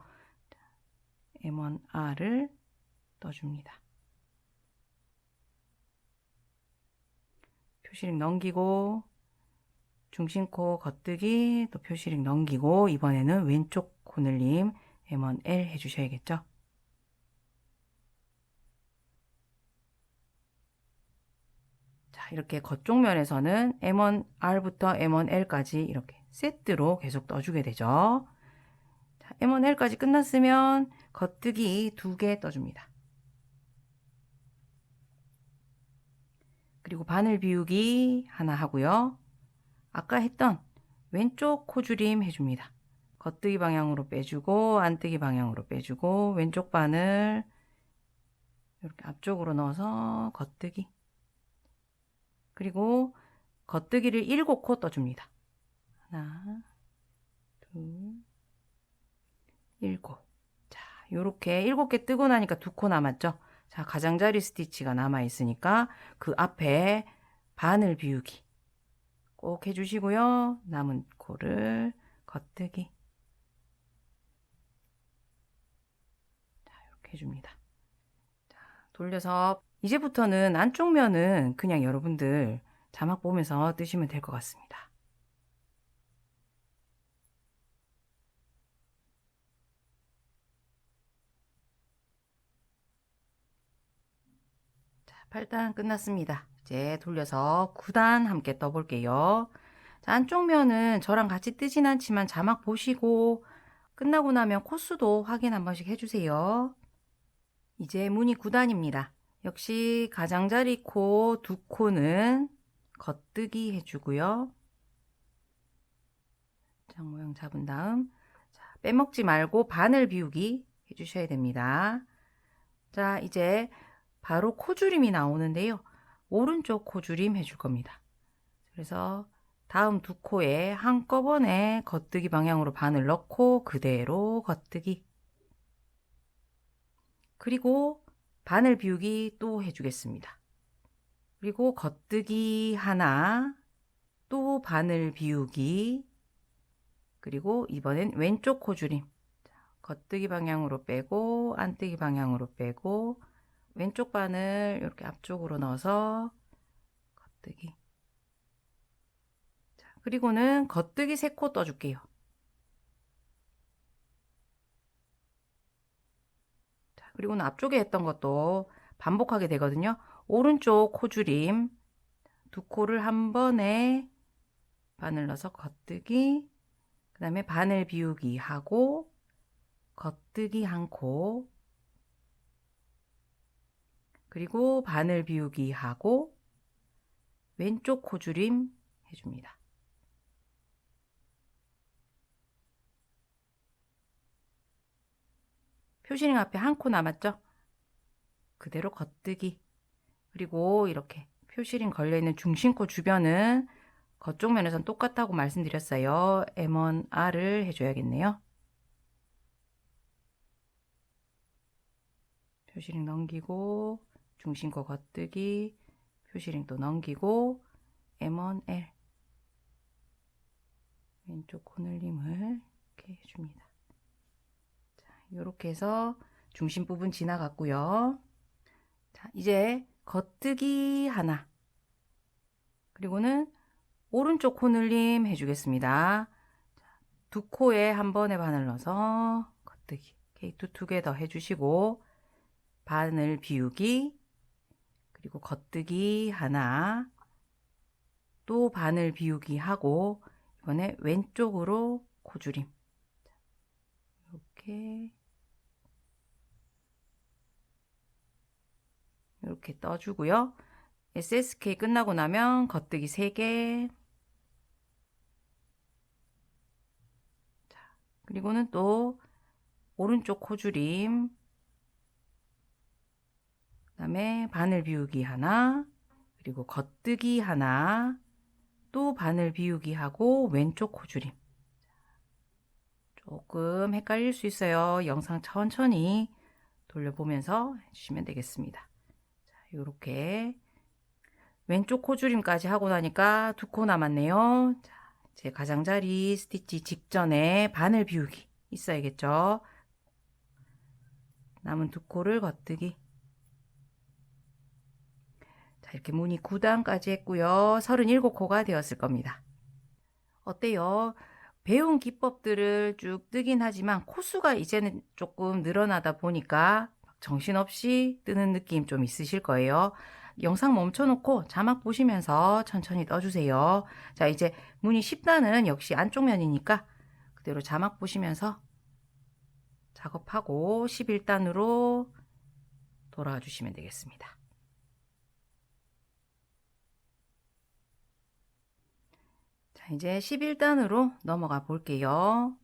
M1R을 떠줍니다. 표시링 넘기고 중심코 겉뜨기 또 표시링 넘기고 이번에는 왼쪽 코 늘림 M1L 해주셔야겠죠? 자, 이렇게 겉쪽 면에서는 M1R부터 M1L까지 이렇게 세트로 계속 떠주게 되죠. 자, M1L까지 끝났으면 겉뜨기 2개 떠줍니다. 그리고 바늘 비우기 하나 하고요. 아까 했던 왼쪽 코줄임 해줍니다. 겉뜨기 방향으로 빼주고 안뜨기 방향으로 빼주고 왼쪽 바늘 이렇게 앞쪽으로 넣어서 겉뜨기. 그리고 겉뜨기를 7코 떠줍니다. 하나, 둘, 7. 자, 요렇게 7개 뜨고 나니까 2코 남았죠? 자, 가장자리 스티치가 남아있으니까 그 앞에 바늘 비우기 꼭 해주시고요. 남은 코를 겉뜨기. 자, 이렇게 해줍니다. 자, 돌려서 이제부터는 안쪽 면은 그냥 여러분들 자막 보면서 뜨시면 될 것 같습니다. 자, 8단 끝났습니다. 이제 돌려서 9단 함께 떠볼게요. 자, 안쪽 면은 저랑 같이 뜨진 않지만 자막 보시고 끝나고 나면 코수도 확인 한 번씩 해주세요. 이제 무늬 9단입니다. 역시 가장자리 코 2코는 겉뜨기 해주고요. 장 모양 잡은 다음 자, 빼먹지 말고 바늘 비우기 해주셔야 됩니다. 자, 이제 바로 코줄임이 나오는데요. 오른쪽 코줄임 해줄 겁니다. 그래서 다음 2코에 한꺼번에 겉뜨기 방향으로 바늘 넣고 그대로 겉뜨기. 그리고 바늘 비우기 또 해주겠습니다. 그리고 겉뜨기 하나, 또 바늘 비우기, 그리고 이번엔 왼쪽 코줄임. 겉뜨기 방향으로 빼고 안뜨기 방향으로 빼고 왼쪽 바늘 이렇게 앞쪽으로 넣어서 겉뜨기. 자, 그리고는 겉뜨기 3코 떠줄게요. 자, 그리고는 앞쪽에 했던 것도 반복하게 되거든요. 오른쪽 코줄임 2코를 한 번에 바늘 넣어서 겉뜨기, 그 다음에 바늘 비우기 하고 겉뜨기 1코, 그리고 바늘 비우기 하고 왼쪽 코줄임 해줍니다. 표시링 앞에 1코 남았죠? 그대로 겉뜨기. 그리고 이렇게 표시링 걸려있는 중심코 주변은 겉쪽 면에선 똑같다고 말씀드렸어요. M1R을 해줘야겠네요. 표시링 넘기고 중심코 겉뜨기, 표시링 또 넘기고 M1L 왼쪽 코늘림을 이렇게 해줍니다. 자, 이렇게 해서 중심 부분 지나갔고요. 자, 이제 겉뜨기 하나, 그리고는 오른쪽 코늘림 해주겠습니다. 두 코에 한 번에 바늘 넣어서 겉뜨기, K2 투게더 해주시고 바늘 비우기, 그리고 겉뜨기 하나, 또 바늘 비우기 하고 이번에 왼쪽으로 코줄임 이렇게 떠주고요. SSK 끝나고 나면 겉뜨기 3개, 그리고는 또 오른쪽 코줄임, 그 다음에 바늘 비우기 하나, 그리고 겉뜨기 하나, 또 바늘 비우기 하고 왼쪽 코줄임. 조금 헷갈릴 수 있어요. 영상 천천히 돌려보면서 해주시면 되겠습니다. 자, 이렇게 왼쪽 코줄임까지 하고 나니까 2코 남았네요. 자, 이제 가장자리 스티치 직전에 바늘 비우기 있어야겠죠. 남은 2코를 겉뜨기. 자, 이렇게 무늬 9단까지 했고요. 37코가 되었을 겁니다. 어때요? 배운 기법들을 쭉 뜨긴 하지만 코수가 이제는 조금 늘어나다 보니까 정신없이 뜨는 느낌 좀 있으실 거예요. 영상 멈춰놓고 자막 보시면서 천천히 떠주세요. 자, 이제 무늬 10단은 역시 안쪽 면이니까 그대로 자막 보시면서 작업하고 11단으로 돌아와 주시면 되겠습니다. 자, 이제 11단으로 넘어가 볼게요.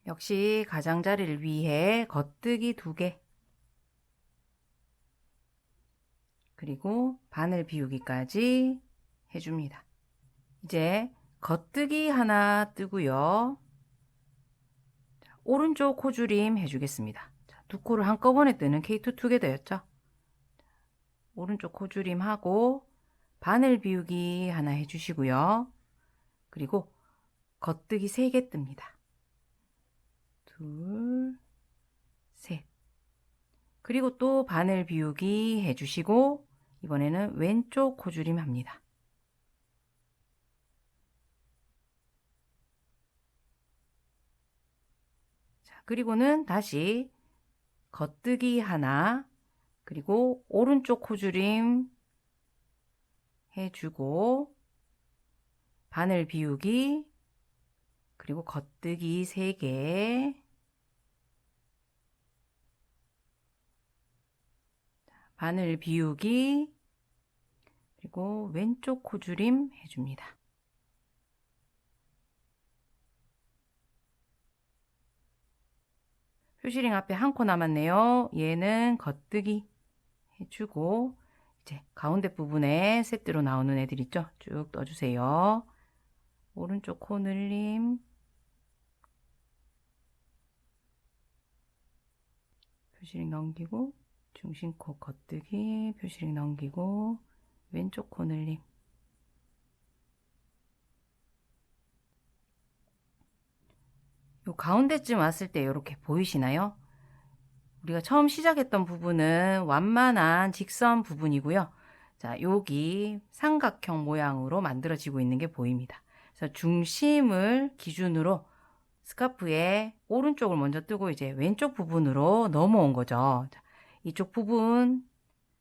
역시 가장자리를 위해 겉뜨기 2개, 그리고 바늘 비우기까지 해줍니다. 이제 겉뜨기 하나 뜨고요. 자, 오른쪽 코줄임 해주겠습니다. 자, 2코를 한꺼번에 뜨는 K2 투게더였죠. 오른쪽 코줄임 하고 바늘 비우기 하나 해주시고요. 그리고 겉뜨기 3개 뜹니다. 2, 3. 그리고 또 바늘 비우기 해주시고 이번에는 왼쪽 코줄임 합니다. 자, 그리고는 다시 겉뜨기 하나, 그리고 오른쪽 코줄임 해주고 바늘 비우기, 그리고 겉뜨기 3개, 바늘 비우기, 그리고 왼쪽 코줄임 해줍니다. 표시링 앞에 한 코 남았네요. 얘는 겉뜨기 해주고 이제 가운데 부분에 세트로 나오는 애들 있죠? 쭉 떠주세요. 오른쪽 코 늘림, 표시링 넘기고 중심코 겉뜨기, 표시링 넘기고 왼쪽 코 늘림. 요 가운데쯤 왔을 때 이렇게 보이시나요? 우리가 처음 시작했던 부분은 완만한 직선 부분이고요. 자, 여기 삼각형 모양으로 만들어지고 있는 게 보입니다. 그래서 중심을 기준으로 스카프의 오른쪽을 먼저 뜨고 이제 왼쪽 부분으로 넘어온 거죠. 자, 이쪽 부분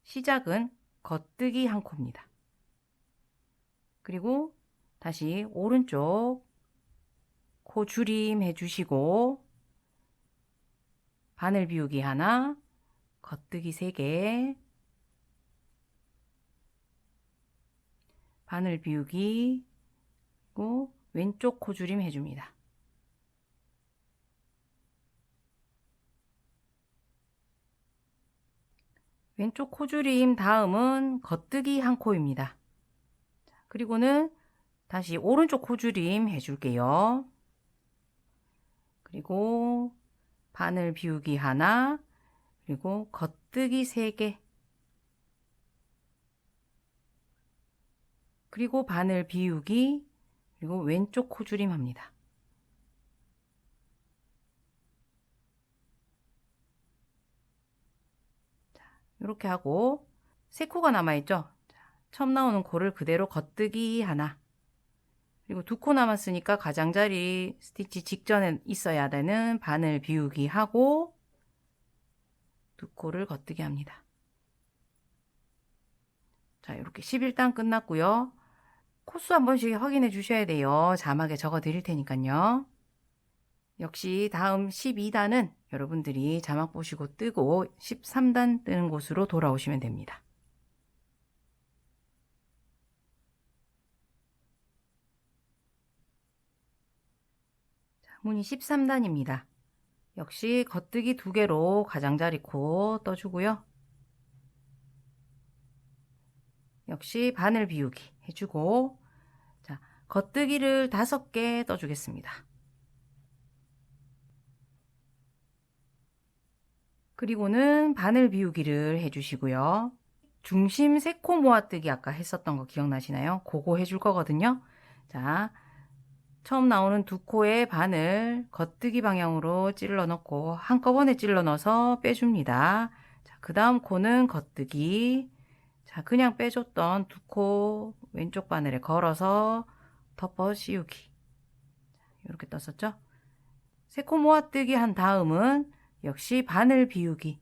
시작은 겉뜨기 한 코입니다. 그리고 다시 오른쪽 코 줄임 해주시고 바늘 비우기 하나, 겉뜨기 3개, 바늘 비우기, 그리고 왼쪽 코 줄임 해줍니다. 왼쪽 코 줄임 다음은 겉뜨기 한 코입니다. 그리고는 다시 오른쪽 코줄임 해줄게요. 그리고 바늘 비우기 하나, 그리고 겉뜨기 3개, 그리고 바늘 비우기, 그리고 왼쪽 코줄임 합니다. 자, 이렇게 하고 3코가 남아있죠? 처음 나오는 코를 그대로 겉뜨기 하나, 그리고 2코 남았으니까 가장자리 스티치 직전에 있어야 되는 바늘 비우기 하고 2코를 겉뜨기 합니다. 자, 이렇게 11단 끝났고요. 코수 한 번씩 확인해 주셔야 돼요. 자막에 적어 드릴 테니까요. 역시 다음 12단은 여러분들이 자막 보시고 뜨고 13단 뜨는 곳으로 돌아오시면 됩니다. 자, 무늬 13단입니다. 역시 겉뜨기 2개로 가장자리 코 떠주고요. 역시 바늘 비우기 해주고, 자, 겉뜨기를 5개 떠주겠습니다. 그리고는 바늘 비우기를 해주시고요. 중심 3코 모아뜨기 아까 했었던 거 기억나시나요? 그거 해줄 거거든요. 자, 처음 나오는 2코의 바늘 겉뜨기 방향으로 찔러 넣고 한꺼번에 찔러 넣어서 빼줍니다. 자, 그 다음 코는 겉뜨기. 자, 그냥 빼줬던 2코 왼쪽 바늘에 걸어서 덮어 씌우기. 이렇게 떴었죠? 3코 모아뜨기 한 다음은 역시 바늘 비우기.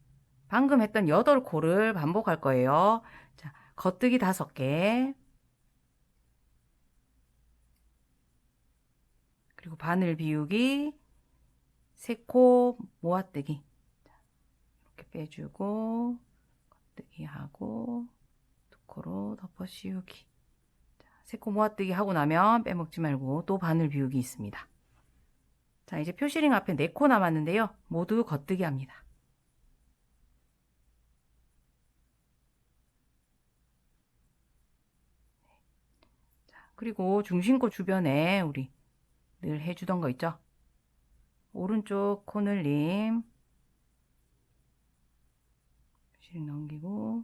방금 했던 8코를 반복할 거예요. 자, 겉뜨기 5개. 그리고 바늘 비우기. 3코 모아뜨기. 이렇게 빼주고, 겉뜨기 하고, 2코로 덮어 씌우기. 3코 모아뜨기 하고 나면 빼먹지 말고 또 바늘 비우기 있습니다. 자, 이제 표시링 앞에 4코 남았는데요. 모두 겉뜨기 합니다. 자, 그리고 중심코 주변에 우리 늘 해주던 거 있죠? 오른쪽 코늘림 표시링 넘기고,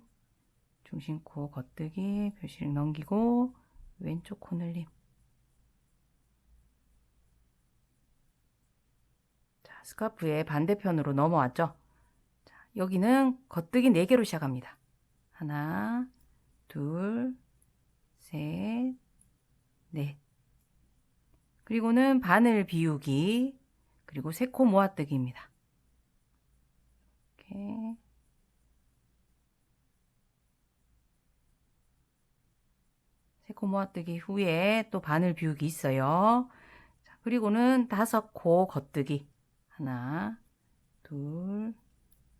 중심코 겉뜨기 표시링 넘기고, 왼쪽 코늘림. 자, 스카프의 반대편으로 넘어왔죠? 자, 여기는 겉뜨기 4개로 시작합니다. 하나, 둘, 셋, 넷. 그리고는 바늘 비우기, 그리고 3코 모아뜨기입니다. 이렇게. 코 모아뜨기 후에 또 바늘 비우기 있어요. 자, 그리고는 5코 겉뜨기. 하나, 둘,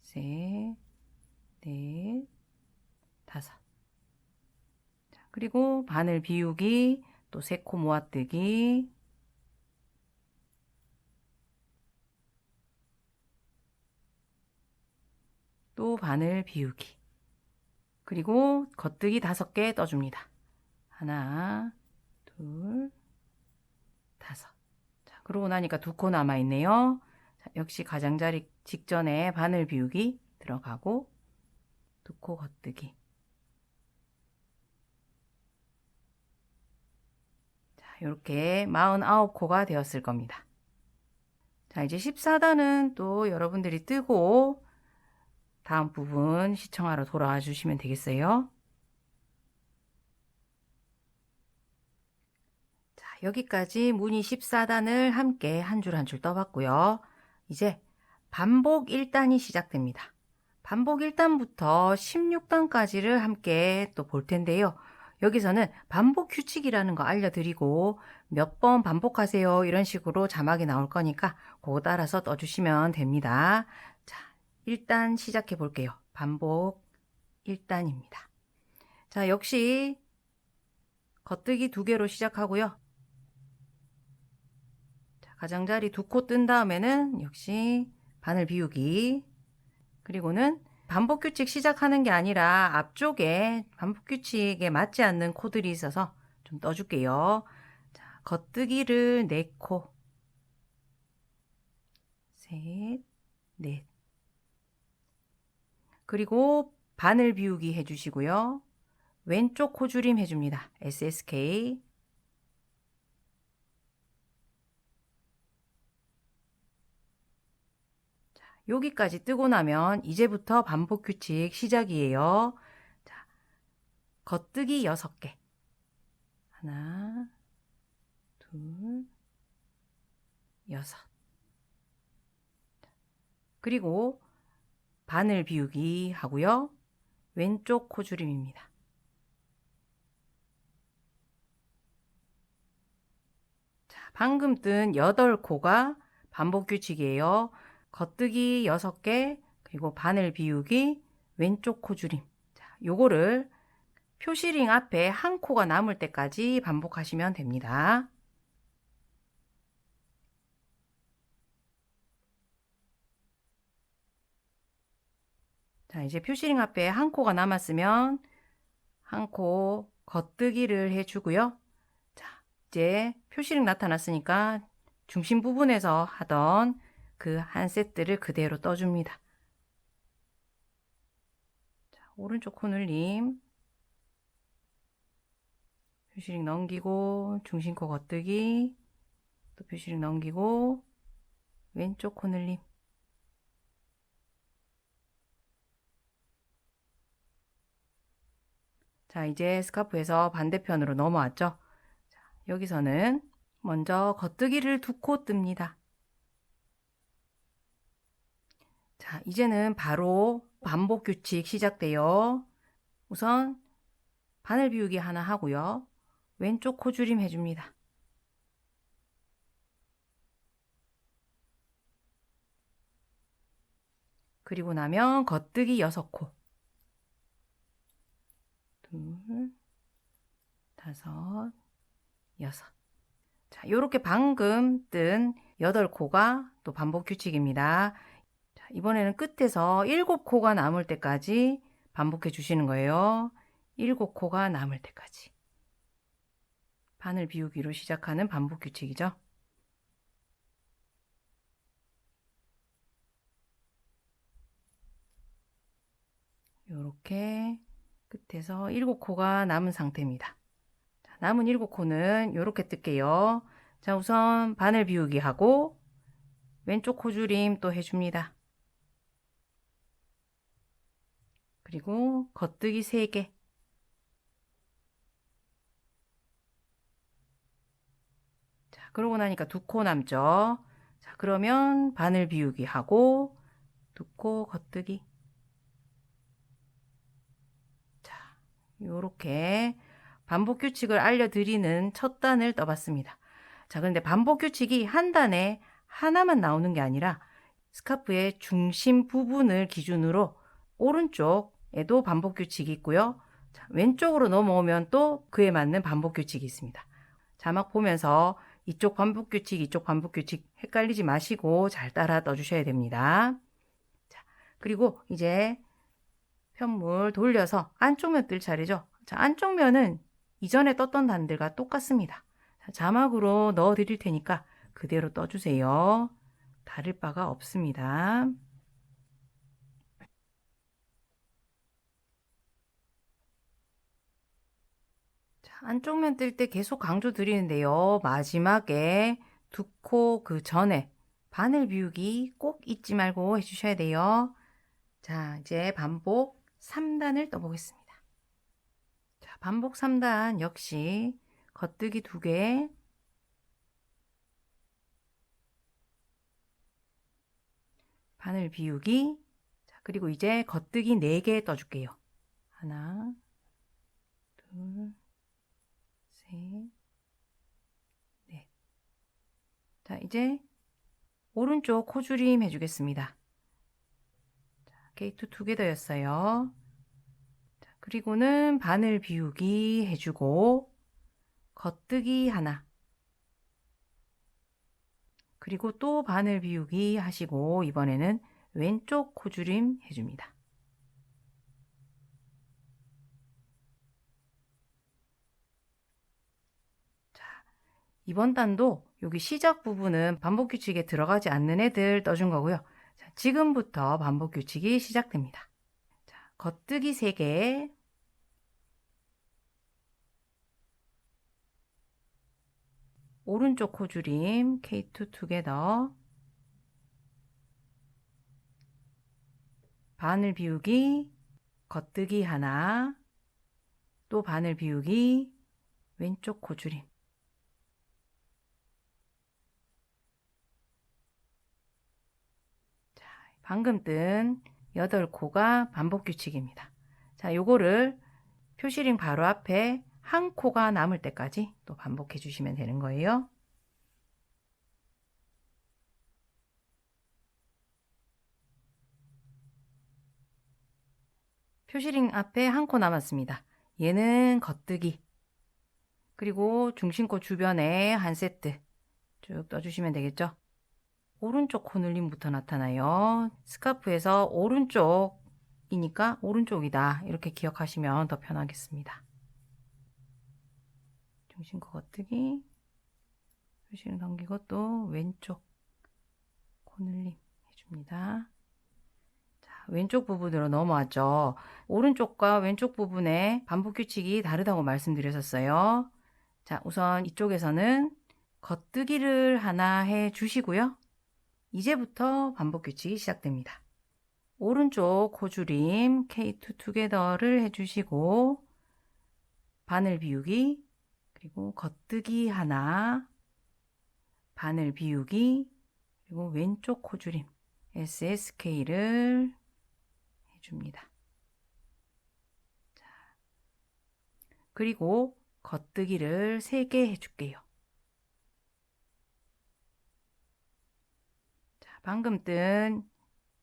셋, 넷, 5. 자, 그리고 바늘 비우기, 또 3코 모아뜨기. 또 바늘 비우기. 그리고 겉뜨기 5개 떠줍니다. 하나, 둘, 5. 자, 그러고 나니까 2코 남아있네요. 자, 역시 가장자리 직전에 바늘 비우기 들어가고 2코 겉뜨기. 자, 이렇게 49코가 되었을 겁니다. 자, 이제 14단은 또 여러분들이 뜨고 다음 부분 시청하러 돌아와 주시면 되겠어요. 자, 여기까지 무늬 14단을 함께 한 줄 한 줄 떠봤고요. 이제 반복 1단이 시작됩니다. 반복 1단부터 16단까지를 함께 또 볼 텐데요. 여기서는 반복 규칙이라는 거 알려드리고 몇 번 반복하세요 이런 식으로 자막이 나올 거니까 그거 따라서 떠주시면 됩니다. 자, 1단 시작해 볼게요. 반복 1단입니다. 자, 역시 겉뜨기 2개로 시작하고요. 자, 가장자리 2코 뜬 다음에는 역시 바늘 비우기. 그리고는 반복 규칙 시작하는 게 아니라 앞쪽에 반복 규칙에 맞지 않는 코들이 있어서 좀 떠줄게요. 겉뜨기를 4코, 셋, 넷. 그리고 바늘 비우기 해주시고요. 왼쪽 코줄임 해줍니다. SSK. 자, 여기까지 뜨고 나면 이제부터 반복 규칙 시작이에요. 자, 겉뜨기 6개. 하나, 둘, 6. 그리고 바늘 비우기 하고요. 왼쪽 코줄임입니다. 자, 방금 뜬 8코가 반복 규칙이에요. 겉뜨기 6개, 그리고 바늘 비우기, 왼쪽 코줄임. 자, 요거를 표시링 앞에 한 코가 남을 때까지 반복하시면 됩니다. 자, 이제 표시링 앞에 한 코가 남았으면 한 코 겉뜨기를 해주고요. 자, 이제 표시링 나타났으니까 중심 부분에서 하던 그 한 세트를 그대로 떠줍니다. 자, 오른쪽 코늘림, 표시링 넘기고 중심코 겉뜨기, 또 표시링 넘기고 왼쪽 코늘림. 자, 이제 스카프에서 반대편으로 넘어왔죠. 자, 여기서는 먼저 겉뜨기를 2코 뜹니다. 자, 이제는 바로 반복 규칙 시작돼요. 우선 바늘 비우기 하나 하고요. 왼쪽 코줄임 해줍니다. 그리고 나면 겉뜨기 6코. 둘, 5, 6. 자, 요렇게 방금 뜬 8코가 또 반복 규칙입니다. 자, 이번에는 끝에서 7코가 남을 때까지 반복해 주시는 거예요. 7코가 남을 때까지. 바늘 비우기로 시작하는 반복 규칙이죠. 요렇게 끝에서 7코가 남은 상태입니다. 자, 남은 7코는 요렇게 뜰게요. 자, 우선 바늘 비우기 하고 왼쪽 코줄임 또 해줍니다. 그리고 겉뜨기 3개. 자, 그러고 나니까 2코 남죠. 자, 그러면 바늘 비우기 하고 2코 겉뜨기. 자, 요렇게 반복 규칙을 알려드리는 첫 단을 떠봤습니다. 자, 그런데 반복 규칙이 한 단에 하나만 나오는 게 아니라 스카프의 중심 부분을 기준으로 오른쪽에도 반복 규칙이 있고요. 자, 왼쪽으로 넘어오면 또 그에 맞는 반복 규칙이 있습니다. 자막 보면서 이쪽 반복 규칙, 이쪽 반복 규칙 헷갈리지 마시고 잘 따라 떠주셔야 됩니다. 자, 그리고 이제 편물 돌려서 안쪽 면 뜰 차례죠. 자, 안쪽 면은 이전에 떴던 단들과 똑같습니다. 자, 자막으로 넣어 드릴 테니까 그대로 떠주세요. 다를 바가 없습니다. 자, 안쪽 면 뜰 때 계속 강조 드리는데요. 마지막에 2코 그 전에 바늘 비우기 꼭 잊지 말고 해주셔야 돼요. 자, 이제 반복 3단을 떠보겠습니다. 자, 반복 3단 역시 겉뜨기 2개, 바늘 비우기, 자, 그리고 이제 겉뜨기 4개 떠줄게요. 하나, 둘, 셋, 넷. 자, 이제 오른쪽 코줄임 해주겠습니다. 자, 게이트 2개 더였어요. 자, 그리고는 바늘 비우기 해주고 겉뜨기 하나, 그리고 또 바늘 비우기 하시고 이번에는 왼쪽 코줄임 해줍니다. 자, 이번 단도 여기 시작 부분은 반복 규칙에 들어가지 않는 애들 떠준 거고요. 자, 지금부터 반복 규칙이 시작됩니다. 자, 겉뜨기 3개, 오른쪽 코줄임 K2 투게더, 바늘 비우기, 겉뜨기 하나, 또 바늘 비우기, 왼쪽 코줄임. 자, 방금 뜬 8코가 반복 규칙입니다. 자, 요거를 표시링 바로 앞에 한 코가 남을 때까지 또 반복해 주시면 되는 거예요. 표시링 앞에 한 코 남았습니다. 얘는 겉뜨기. 그리고 중심코 주변에 한 세트 쭉 떠주시면 되겠죠. 오른쪽 코늘림부터 나타나요. 스카프에서 오른쪽이니까 오른쪽이다. 이렇게 기억하시면 더 편하겠습니다. 중심코 겉뜨기. 표시를 넘기고 또 왼쪽 코늘림 해줍니다. 자, 왼쪽 부분으로 넘어왔죠. 오른쪽과 왼쪽 부분의 반복 규칙이 다르다고 말씀드렸었어요. 자, 우선 이쪽에서는 겉뜨기를 하나 해 주시고요. 이제부터 반복 규칙이 시작됩니다. 오른쪽 코줄임 K2 투게더를 해주시고 바늘 비우기, 그리고 겉뜨기 하나, 바늘 비우기, 그리고 왼쪽 코줄임 SSK를 해줍니다. 자, 그리고 겉뜨기를 3개 해줄게요. 자, 방금 뜬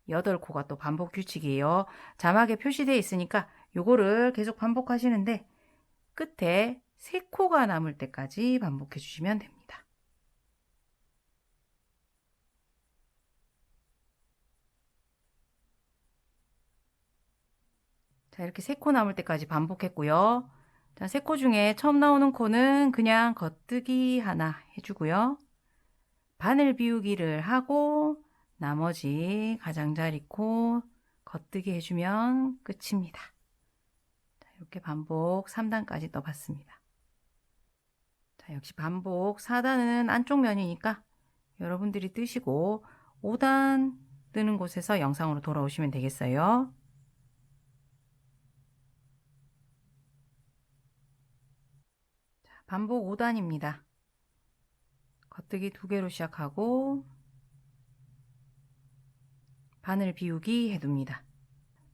8코가 또 반복 규칙이에요. 자막에 표시되어 있으니까 요거를 계속 반복하시는데 끝에 3코가 남을 때까지 반복해 주시면 됩니다. 자, 이렇게 3코 남을 때까지 반복했고요. 자, 3코 중에 처음 나오는 코는 그냥 겉뜨기 하나 해주고요. 바늘 비우기를 하고 나머지 가장자리 코 겉뜨기 해주면 끝입니다. 자, 이렇게 반복 3단까지 떠봤습니다. 자, 역시 반복 4단은 안쪽 면이니까 여러분들이 뜨시고 5단 뜨는 곳에서 영상으로 돌아오시면 되겠어요. 자, 반복 5단입니다. 겉뜨기 2개로 시작하고 바늘 비우기 해둡니다.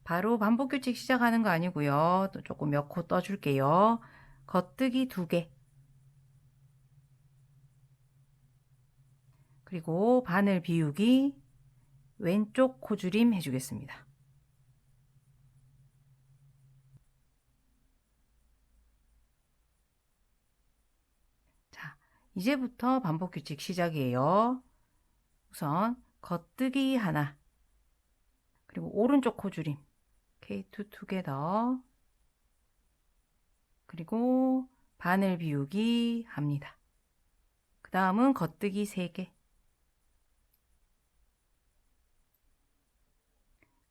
바로 반복 규칙 시작하는 거 아니고요. 또 조금 몇 코 떠줄게요. 겉뜨기 2개. 그리고 바늘 비우기 왼쪽 코줄임 해주겠습니다. 자, 이제부터 반복 규칙 시작이에요. 우선 겉뜨기 하나, 그리고 오른쪽 코줄임 K2 투게더, 그리고 바늘 비우기 합니다. 그 다음은 겉뜨기 3개,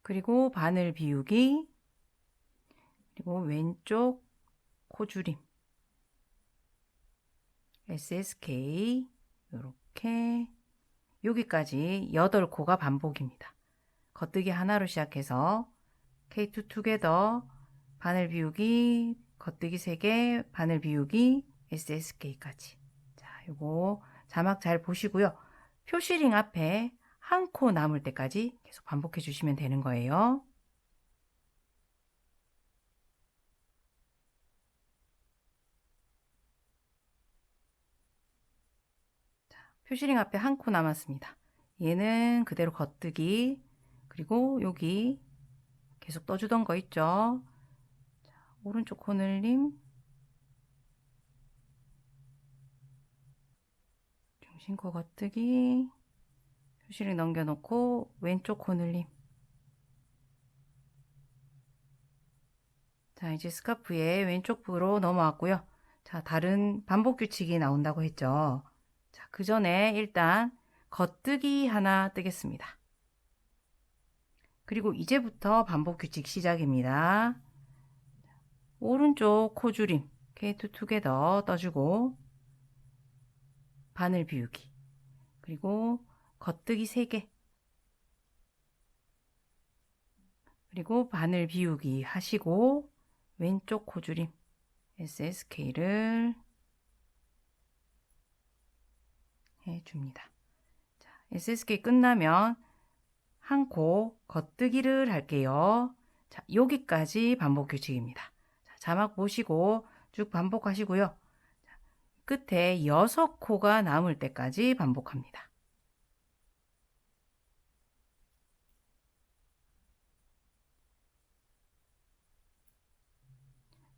그리고 바늘 비우기, 그리고 왼쪽 코줄임 SSK 이렇게 여기까지 8코가 반복입니다. 겉뜨기 하나로 시작해서 K2 투게더, 바늘 비우기, 겉뜨기 3개, 바늘 비우기, SSK까지. 자, 요거 자막 잘 보시고요. 표시링 앞에 한 코 남을 때까지 계속 반복해 주시면 되는 거예요. 자, 표시링 앞에 한 코 남았습니다. 얘는 그대로 겉뜨기, 그리고 여기 계속 떠주던 거 있죠. 자, 오른쪽 코늘림, 중심코 겉뜨기, 표시를 넘겨놓고 왼쪽 코늘림. 자, 이제 스카프의 왼쪽 부로 넘어왔고요. 자, 다른 반복 규칙이 나온다고 했죠. 자, 그 전에 일단 겉뜨기 하나 뜨겠습니다. 그리고 이제부터 반복 규칙 시작입니다. 오른쪽 코줄임 K2 투게더 떠주고 바늘 비우기, 그리고 겉뜨기 3개, 그리고 바늘 비우기 하시고 왼쪽 코줄임 SSK를 해줍니다. 자, SSK 끝나면 한 코 겉뜨기를 할게요. 자, 여기까지 반복 규칙입니다. 자, 자막 보시고 쭉 반복하시고요. 자, 끝에 6코가 남을 때까지 반복합니다.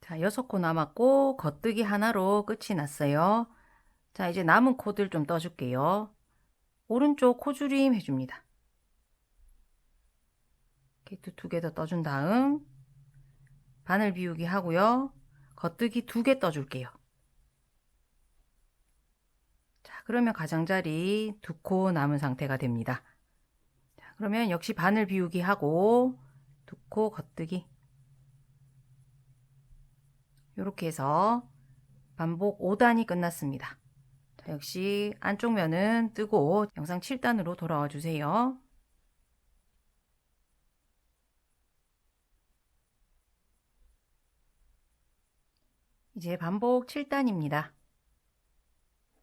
자, 6코 남았고 겉뜨기 하나로 끝이 났어요. 자, 이제 남은 코들 좀 떠줄게요. 오른쪽 코줄임 해줍니다. K2 2개 더 떠준 다음 바늘 비우기 하고요. 겉뜨기 2개 떠줄게요. 자, 그러면 가장자리 2코 남은 상태가 됩니다. 자, 그러면 역시 바늘 비우기 하고 2코 겉뜨기, 이렇게 해서 반복 5단이 끝났습니다. 자, 역시 안쪽 면은 뜨고 영상 7단으로 돌아와 주세요. 이제 반복 7단입니다.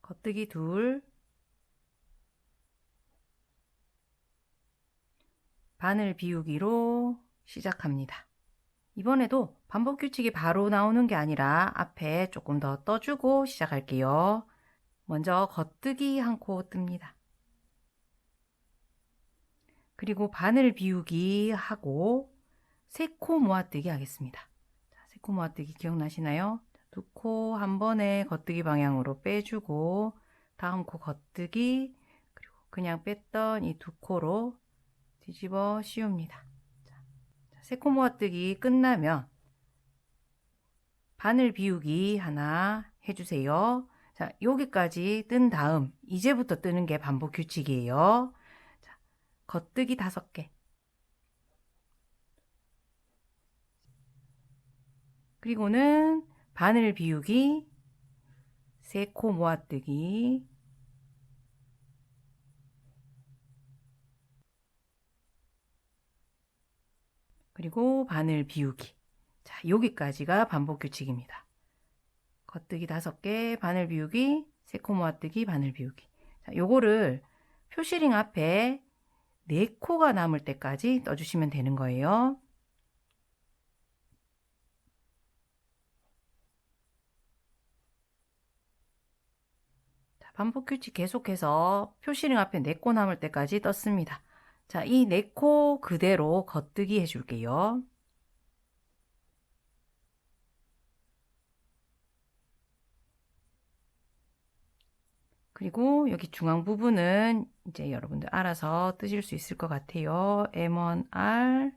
겉뜨기 2, 바늘 비우기로 시작합니다. 이번에도 반복 규칙이 바로 나오는 게 아니라 앞에 조금 더 떠주고 시작할게요. 먼저 겉뜨기 한 코 뜹니다. 그리고 바늘 비우기 하고 3코 모아뜨기 하겠습니다. 자, 3코 모아뜨기 기억나시나요? 2코 한 번에 겉뜨기 방향으로 빼주고 다음 코 겉뜨기, 그리고 그냥 뺐던 이 2코로 뒤집어 씌웁니다. 자, 3코 모아뜨기 끝나면 바늘 비우기 하나 해주세요. 자, 여기까지 뜬 다음 이제부터 뜨는 게 반복 규칙이에요. 자, 겉뜨기 5개, 그리고는 바늘 비우기 3코 모아뜨기, 그리고 바늘 비우기. 자, 여기까지가 반복 규칙입니다. 겉뜨기 5개, 바늘 비우기, 3코 모아뜨기, 바늘 비우기. 자, 요거를 표시링 앞에 4코가 남을 때까지 떠주시면 되는 거예요. 자, 반복 규칙 계속해서 표시링 앞에 4코 남을 때까지 떴습니다. 자, 이 4코 그대로 겉뜨기 해줄게요. 그리고 여기 중앙 부분은 이제 여러분들 알아서 뜨실 수 있을 것 같아요. M1R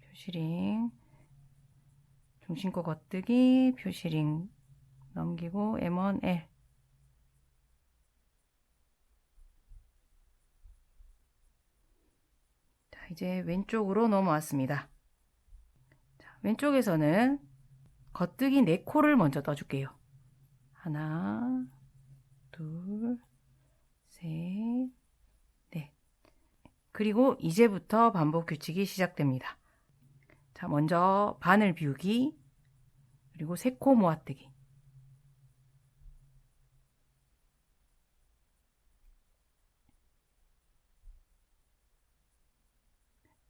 표시링, 중심코 겉뜨기, 표시링 넘기고 M1L. 자, 이제 왼쪽으로 넘어왔습니다. 자, 왼쪽에서는 겉뜨기 4코를 먼저 떠줄게요. 하나, 둘, 셋, 넷. 그리고 이제부터 반복 규칙이 시작됩니다. 자, 먼저 바늘 비우기, 그리고 3코 모아뜨기,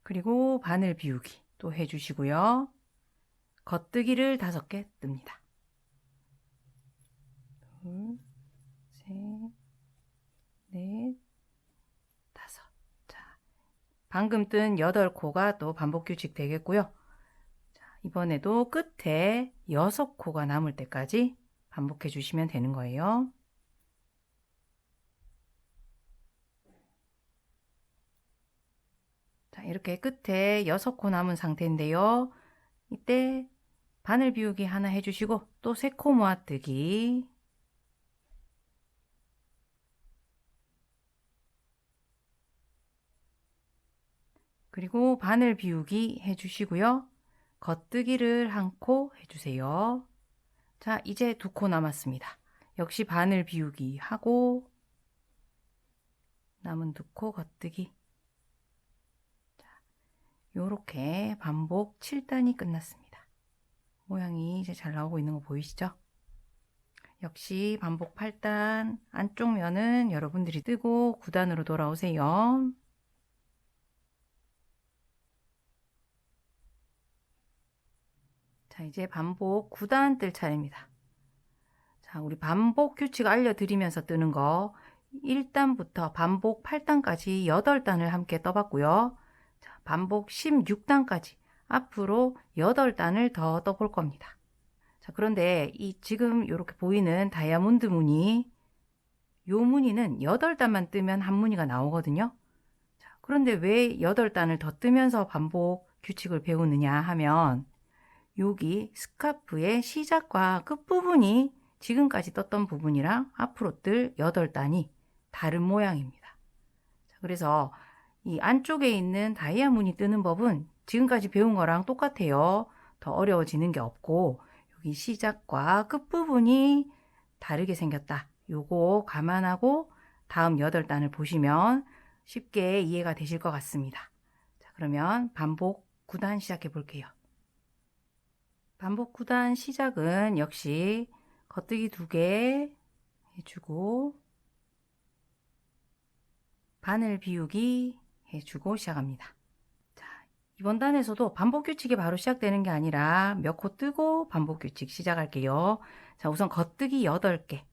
그리고 바늘 비우기 또 해주시고요. 겉뜨기를 5개 뜹니다. 둘, 셋, 넷, 5. 자, 방금 뜬 8코가 또 반복 규칙 되겠고요. 자, 이번에도 끝에 6코가 남을 때까지 반복해 주시면 되는 거예요. 자, 이렇게 끝에 6코 남은 상태인데요. 이때 바늘 비우기 하나 해주시고 또 세 코 모아뜨기, 그리고 바늘 비우기 해주시고요. 겉뜨기를 한 코 해주세요. 자, 이제 두 코 남았습니다. 역시 바늘 비우기 하고 남은 두 코 겉뜨기. 자, 요렇게 반복 7단이 끝났습니다. 모양이 이제 잘 나오고 있는 거 보이시죠? 역시 반복 8단, 안쪽 면은 여러분들이 뜨고 9단으로 돌아오세요. 자, 이제 반복 9단 뜰 차례입니다. 자, 우리 반복 규칙 알려드리면서 뜨는 거 1단부터 반복 8단까지 8단을 함께 떠봤고요. 자, 반복 16단까지 앞으로 8단을 더 떠볼 겁니다. 자, 그런데 이 지금 이렇게 보이는 다이아몬드 무늬, 요 무늬는 8단만 뜨면 한 무늬가 나오거든요. 자, 그런데 왜 8단을 더 뜨면서 반복 규칙을 배우느냐 하면 여기 스카프의 시작과 끝부분이 지금까지 떴던 부분이랑 앞으로 뜰 8단이 다른 모양입니다. 자, 그래서 이 안쪽에 있는 다이아 무늬 뜨는 법은 지금까지 배운 거랑 똑같아요. 더 어려워지는 게 없고 여기 시작과 끝부분이 다르게 생겼다. 요거 감안하고 다음 8단을 보시면 쉽게 이해가 되실 것 같습니다. 자, 그러면 반복 9단 시작해 볼게요. 반복 9단 시작은 역시 겉뜨기 2개 해주고 바늘 비우기 해주고 시작합니다. 자, 이번 단에서도 반복 규칙이 바로 시작되는 게 아니라 몇 코 뜨고 반복 규칙 시작할게요. 자, 우선 겉뜨기 8개,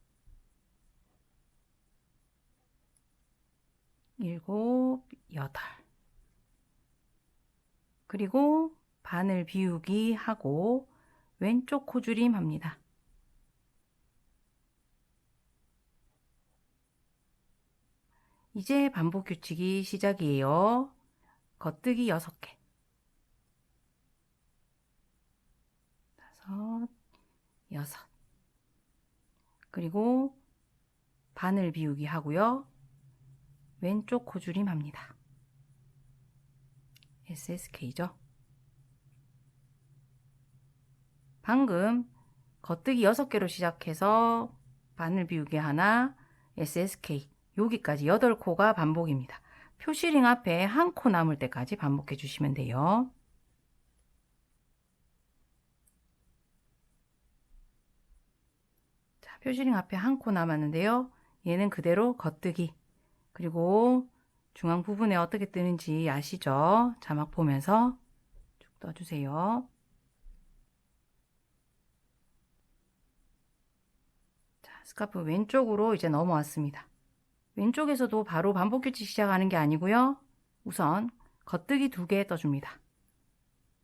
7, 8, 그리고 바늘 비우기 하고 왼쪽 코줄임 합니다. 이제 반복 규칙이 시작이에요. 겉뜨기 6개, 5, 6, 그리고 바늘 비우기 하고요. 왼쪽 코줄임 합니다. SSK죠. 방금 겉뜨기 6개로 시작해서 바늘 비우기 하나, SSK 여기까지 8코가 반복입니다. 표시링 앞에 한 코 남을 때까지 반복해 주시면 돼요. 자, 표시링 앞에 한 코 남았는데요. 얘는 그대로 겉뜨기, 그리고 중앙 부분에 어떻게 뜨는지 아시죠? 자막 보면서 쭉 떠주세요. 자, 스카프 왼쪽으로 이제 넘어왔습니다. 왼쪽에서도 바로 반복 규칙 시작하는 게 아니고요. 우선 겉뜨기 2개 떠줍니다.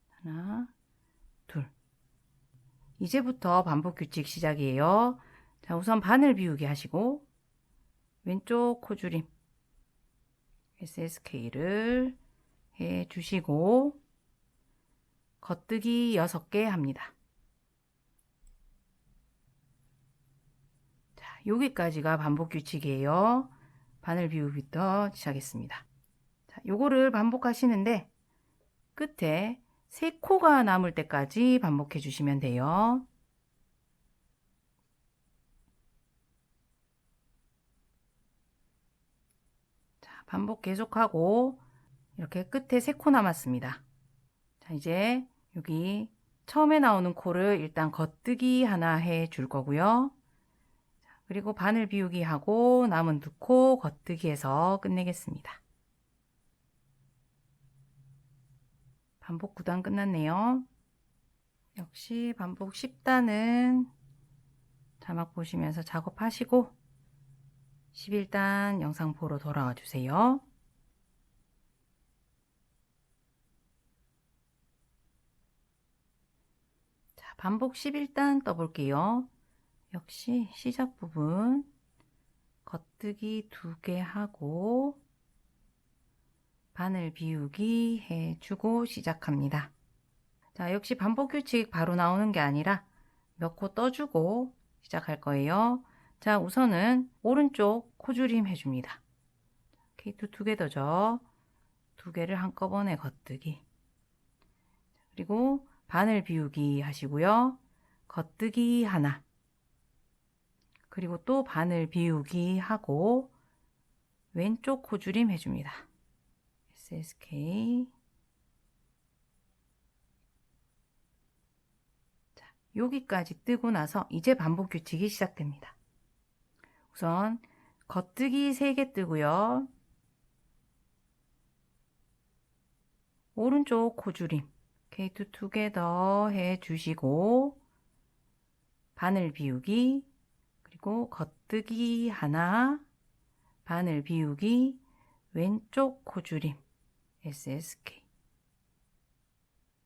하나, 둘. 이제부터 반복 규칙 시작이에요. 자, 우선 바늘 비우기 하시고 왼쪽 코줄임 SSK를 해 주시고 겉뜨기 6개 합니다. 자, 여기까지가 반복 규칙이에요. 바늘 비우기부터 시작했습니다. 자, 요거를 반복하시는데 끝에 3코가 남을 때까지 반복해 주시면 돼요. 자, 반복 계속하고 이렇게 끝에 3코 남았습니다. 자, 이제 여기 처음에 나오는 코를 일단 겉뜨기 하나 해 줄 거고요. 자, 그리고 바늘 비우기 하고 남은 2코 겉뜨기 해서 끝내겠습니다. 반복 9단 끝났네요. 역시 반복 10단은 자막 보시면서 작업하시고 11단 영상 보러 돌아와 주세요. 자, 반복 11단 떠볼게요. 역시 시작 부분 겉뜨기 2개 하고 바늘 비우기 해주고 시작합니다. 자, 역시 반복 규칙 바로 나오는 게 아니라 몇 코 떠주고 시작할 거예요. 자, 우선은 오른쪽 코줄임 해줍니다. K2 투게더죠. 두 개를 한꺼번에 겉뜨기. 그리고 바늘 비우기 하시고요. 겉뜨기 하나. 그리고 또 바늘 비우기 하고 왼쪽 코줄임 해줍니다. SSK. 자, 여기까지 뜨고 나서 이제 반복 규칙이 시작됩니다. 우선 겉뜨기 3개 뜨고요. 오른쪽 코줄임 K2 투게더 해주시고 바늘 비우기 그리고 겉뜨기 하나 바늘 비우기 왼쪽 코줄임 SSK.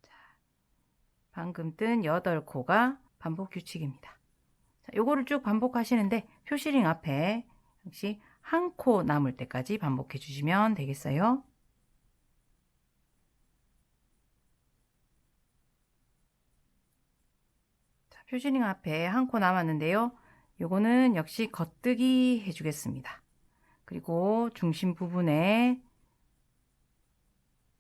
자, 방금 뜬 8코가 반복 규칙입니다. 자, 요거를 쭉 반복하시는데 표시링 앞에 역시 한 코 남을 때까지 반복해 주시면 되겠어요. 자, 표시링 앞에 한 코 남았는데요. 요거는 역시 겉뜨기 해주겠습니다. 그리고 중심 부분에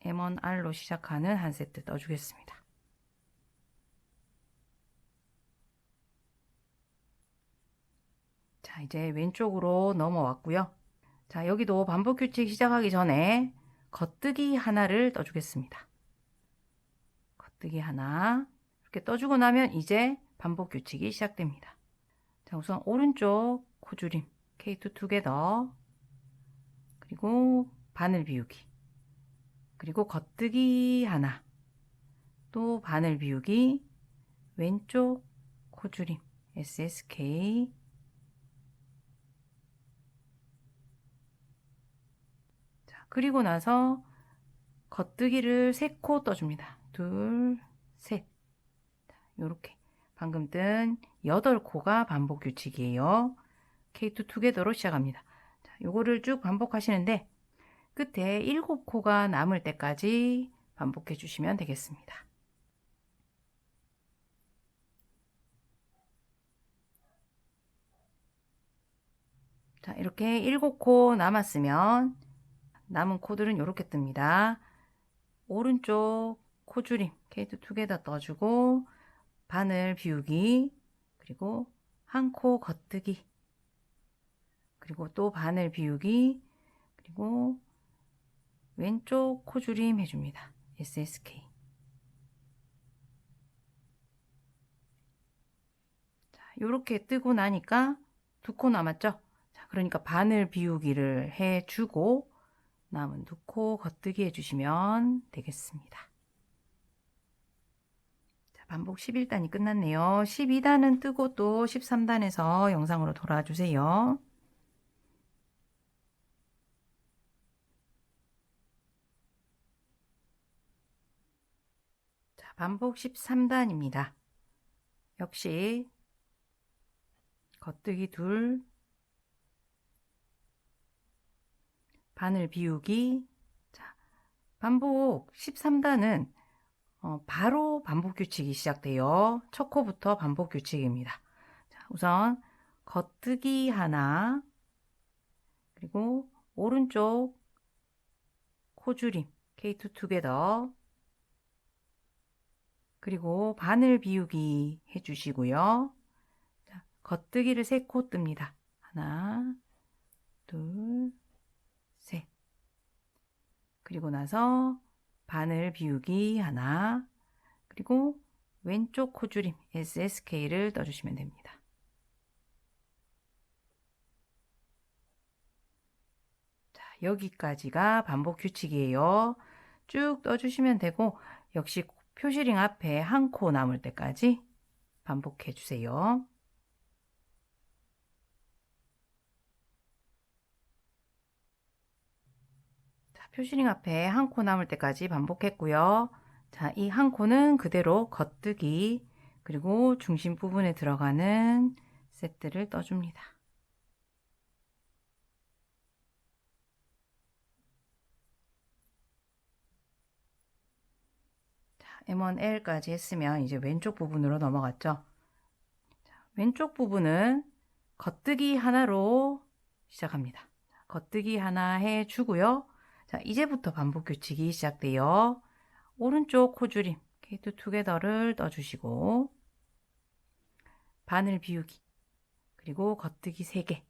M1R로 시작하는 한 세트 떠주겠습니다. 자, 이제 왼쪽으로 넘어왔고요. 자, 여기도 반복 규칙 시작하기 전에 겉뜨기 하나를 떠주겠습니다. 겉뜨기 하나 이렇게 떠주고 나면 이제 반복 규칙이 시작됩니다. 자, 우선 오른쪽 코줄임 K2 투게더 그리고 바늘 비우기 그리고 겉뜨기 하나 또 바늘 비우기 왼쪽 코줄임 SSK. 자, 그리고 나서 겉뜨기를 3코 떠줍니다. 둘, 셋. 요렇게 방금 뜬 8코가 반복 규칙이에요. K2 투게더로 시작합니다. 자, 요거를 쭉 반복하시는데 끝에 7코가 남을 때까지 반복해 주시면 되겠습니다. 자, 이렇게 7코 남았으면 남은 코들은 이렇게 뜹니다. 오른쪽 코줄임 K2 투게더 떠주고 바늘 비우기 그리고 한 코 겉뜨기 그리고 또 바늘 비우기 그리고 왼쪽 코줄임 해줍니다. SSK. 자, 요렇게 뜨고 나니까 2코 남았죠? 자, 그러니까 바늘 비우기를 해주고 남은 2코 겉뜨기 해주시면 되겠습니다. 자, 반복 11단이 끝났네요. 12단은 뜨고 또 13단에서 영상으로 돌아와 주세요. 자, 반복 13단입니다. 역시 겉뜨기 둘, 바늘 비우기. 자, 반복 13단은 바로 반복 규칙이 시작돼요. 첫 코부터 반복 규칙입니다. 자, 우선 겉뜨기 하나, 그리고 오른쪽 코줄임 K2 투게더, 그리고 바늘 비우기 해주시고요. 자, 겉뜨기를 3코 뜹니다. 하나, 둘, 셋. 그리고 나서 바늘 비우기 하나, 그리고 왼쪽 코줄임 SSK를 떠주시면 됩니다. 자, 여기까지가 반복 규칙이에요. 쭉 떠주시면 되고 역시 표시링 앞에 한 코 남을 때까지 반복해 주세요. 자, 표시링 앞에 한 코 남을 때까지 반복했고요. 자, 이 한 코는 그대로 겉뜨기 그리고 중심 부분에 들어가는 세트를 떠줍니다. 자, M1L까지 했으면 이제 왼쪽 부분으로 넘어갔죠. 자, 왼쪽 부분은 겉뜨기 하나로 시작합니다. 겉뜨기 하나 해주고요. 자, 이제부터 반복 규칙이 시작돼요. 오른쪽 코줄임 케이트 투게더를 떠주시고 바늘 비우기 그리고 겉뜨기 3개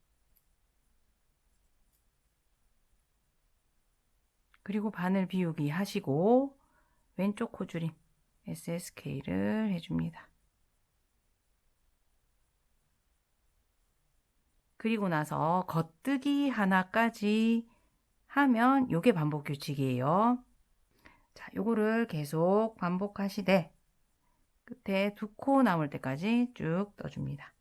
그리고 바늘 비우기 하시고 왼쪽 코줄임 SSK를 해줍니다. 그리고 나서 겉뜨기 하나까지 하면 요게 반복 규칙이에요. 자, 요거를 계속 반복하시되 끝에 2코 남을 때까지 쭉 떠줍니다.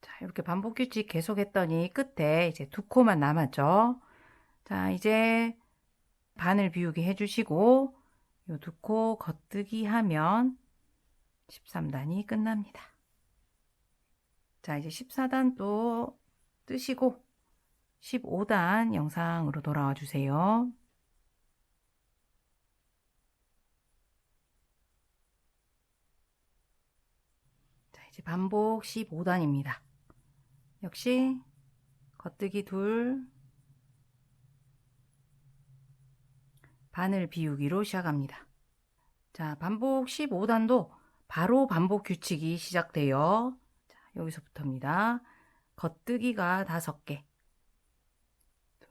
자, 이렇게 반복 규칙 계속 했더니 끝에 이제 2코만 남았죠. 자, 이제 바늘 비우기 해주시고 요 2코 겉뜨기 하면 13단이 끝납니다. 자, 이제 14단 또 뜨시고 15단 영상으로 돌아와 주세요. 자, 이제 반복 15단입니다. 역시 겉뜨기 2, 바늘 비우기로 시작합니다. 자, 반복 15단도 바로 반복 규칙이 시작돼요. 자, 여기서부터입니다. 겉뜨기가 5개,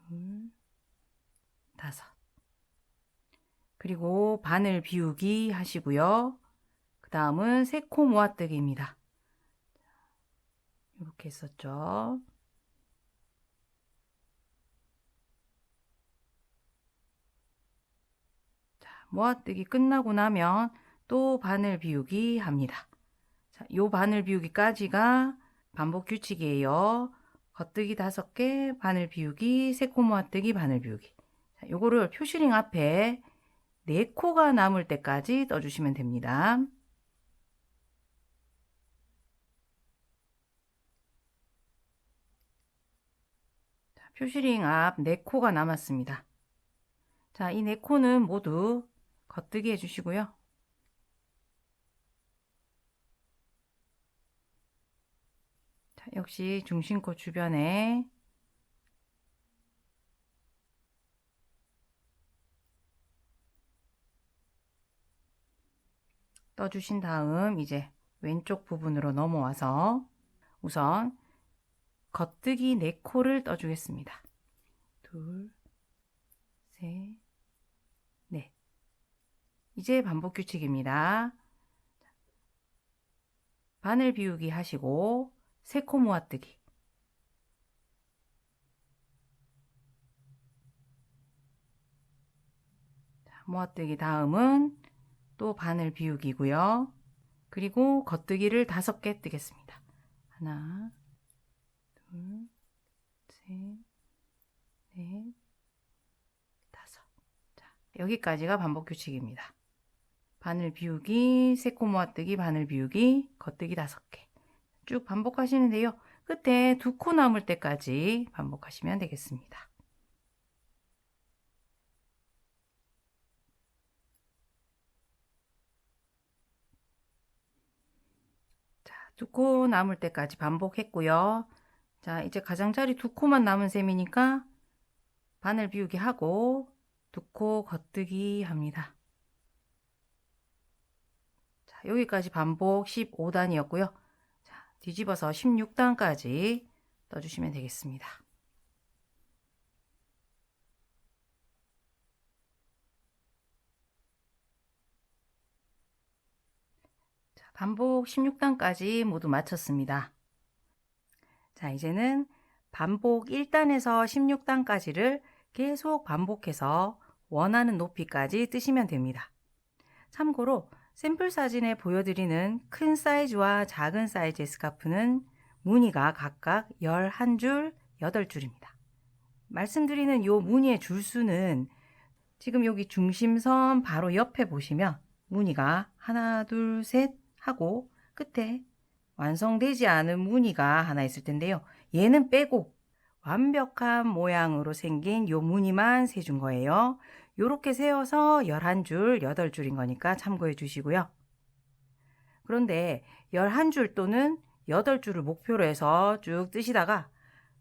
2, 5. 그리고 바늘 비우기 하시고요. 그 다음은 3코 모아뜨기입니다. 이렇게 했었죠. 자, 모아뜨기 끝나고 나면 또 바늘 비우기 합니다. 자, 요 바늘 비우기까지가 반복 규칙이에요. 겉뜨기 5개, 바늘 비우기, 3코 모아뜨기, 바늘 비우기. 자, 요거를 표시링 앞에 4코가 남을 때까지 떠주시면 됩니다. 자, 표시링 앞 4코가 남았습니다. 자, 이 4코는 모두 겉뜨기 해주시고요. 자, 역시 중심코 주변에 떠주신 다음 이제 왼쪽 부분으로 넘어와서 우선 겉뜨기 4코를 떠주겠습니다. 2, 3, 4. 이제 반복 규칙입니다. 바늘 비우기 하시고 3코 모아뜨기. 자, 모아뜨기 다음은 또 바늘 비우기고요. 그리고 겉뜨기를 5개 뜨겠습니다. 하나, 둘, 셋, 넷, 5. 자, 여기까지가 반복 규칙입니다. 바늘 비우기, 3코 모아뜨기, 바늘 비우기, 겉뜨기 5개. 쭉 반복하시는데요. 끝에 2코 남을 때까지 반복하시면 되겠습니다. 자, 2코 남을 때까지 반복했고요. 자, 이제 가장자리 2코만 남은 셈이니까 바늘 비우기 하고 2코 겉뜨기 합니다. 자, 여기까지 반복 15단이었고요. 자, 뒤집어서 16단까지 떠주시면 되겠습니다. 자, 반복 16단까지 모두 마쳤습니다. 자, 이제는 반복 1단에서 16단까지를 계속 반복해서 원하는 높이까지 뜨시면 됩니다. 참고로 샘플 사진에 보여드리는 큰 사이즈와 작은 사이즈의 스카프는 무늬가 각각 11줄, 8줄입니다. 말씀드리는 요 무늬의 줄수는 지금 여기 중심선 바로 옆에 보시면 무늬가 하나, 둘, 셋 하고 끝에 완성되지 않은 무늬가 하나 있을 텐데요. 얘는 빼고 완벽한 모양으로 생긴 요 무늬만 세준 거예요. 요렇게 세워서 11줄, 8줄인 거니까 참고해 주시고요. 그런데 11줄 또는 8줄을 목표로 해서 쭉 뜨시다가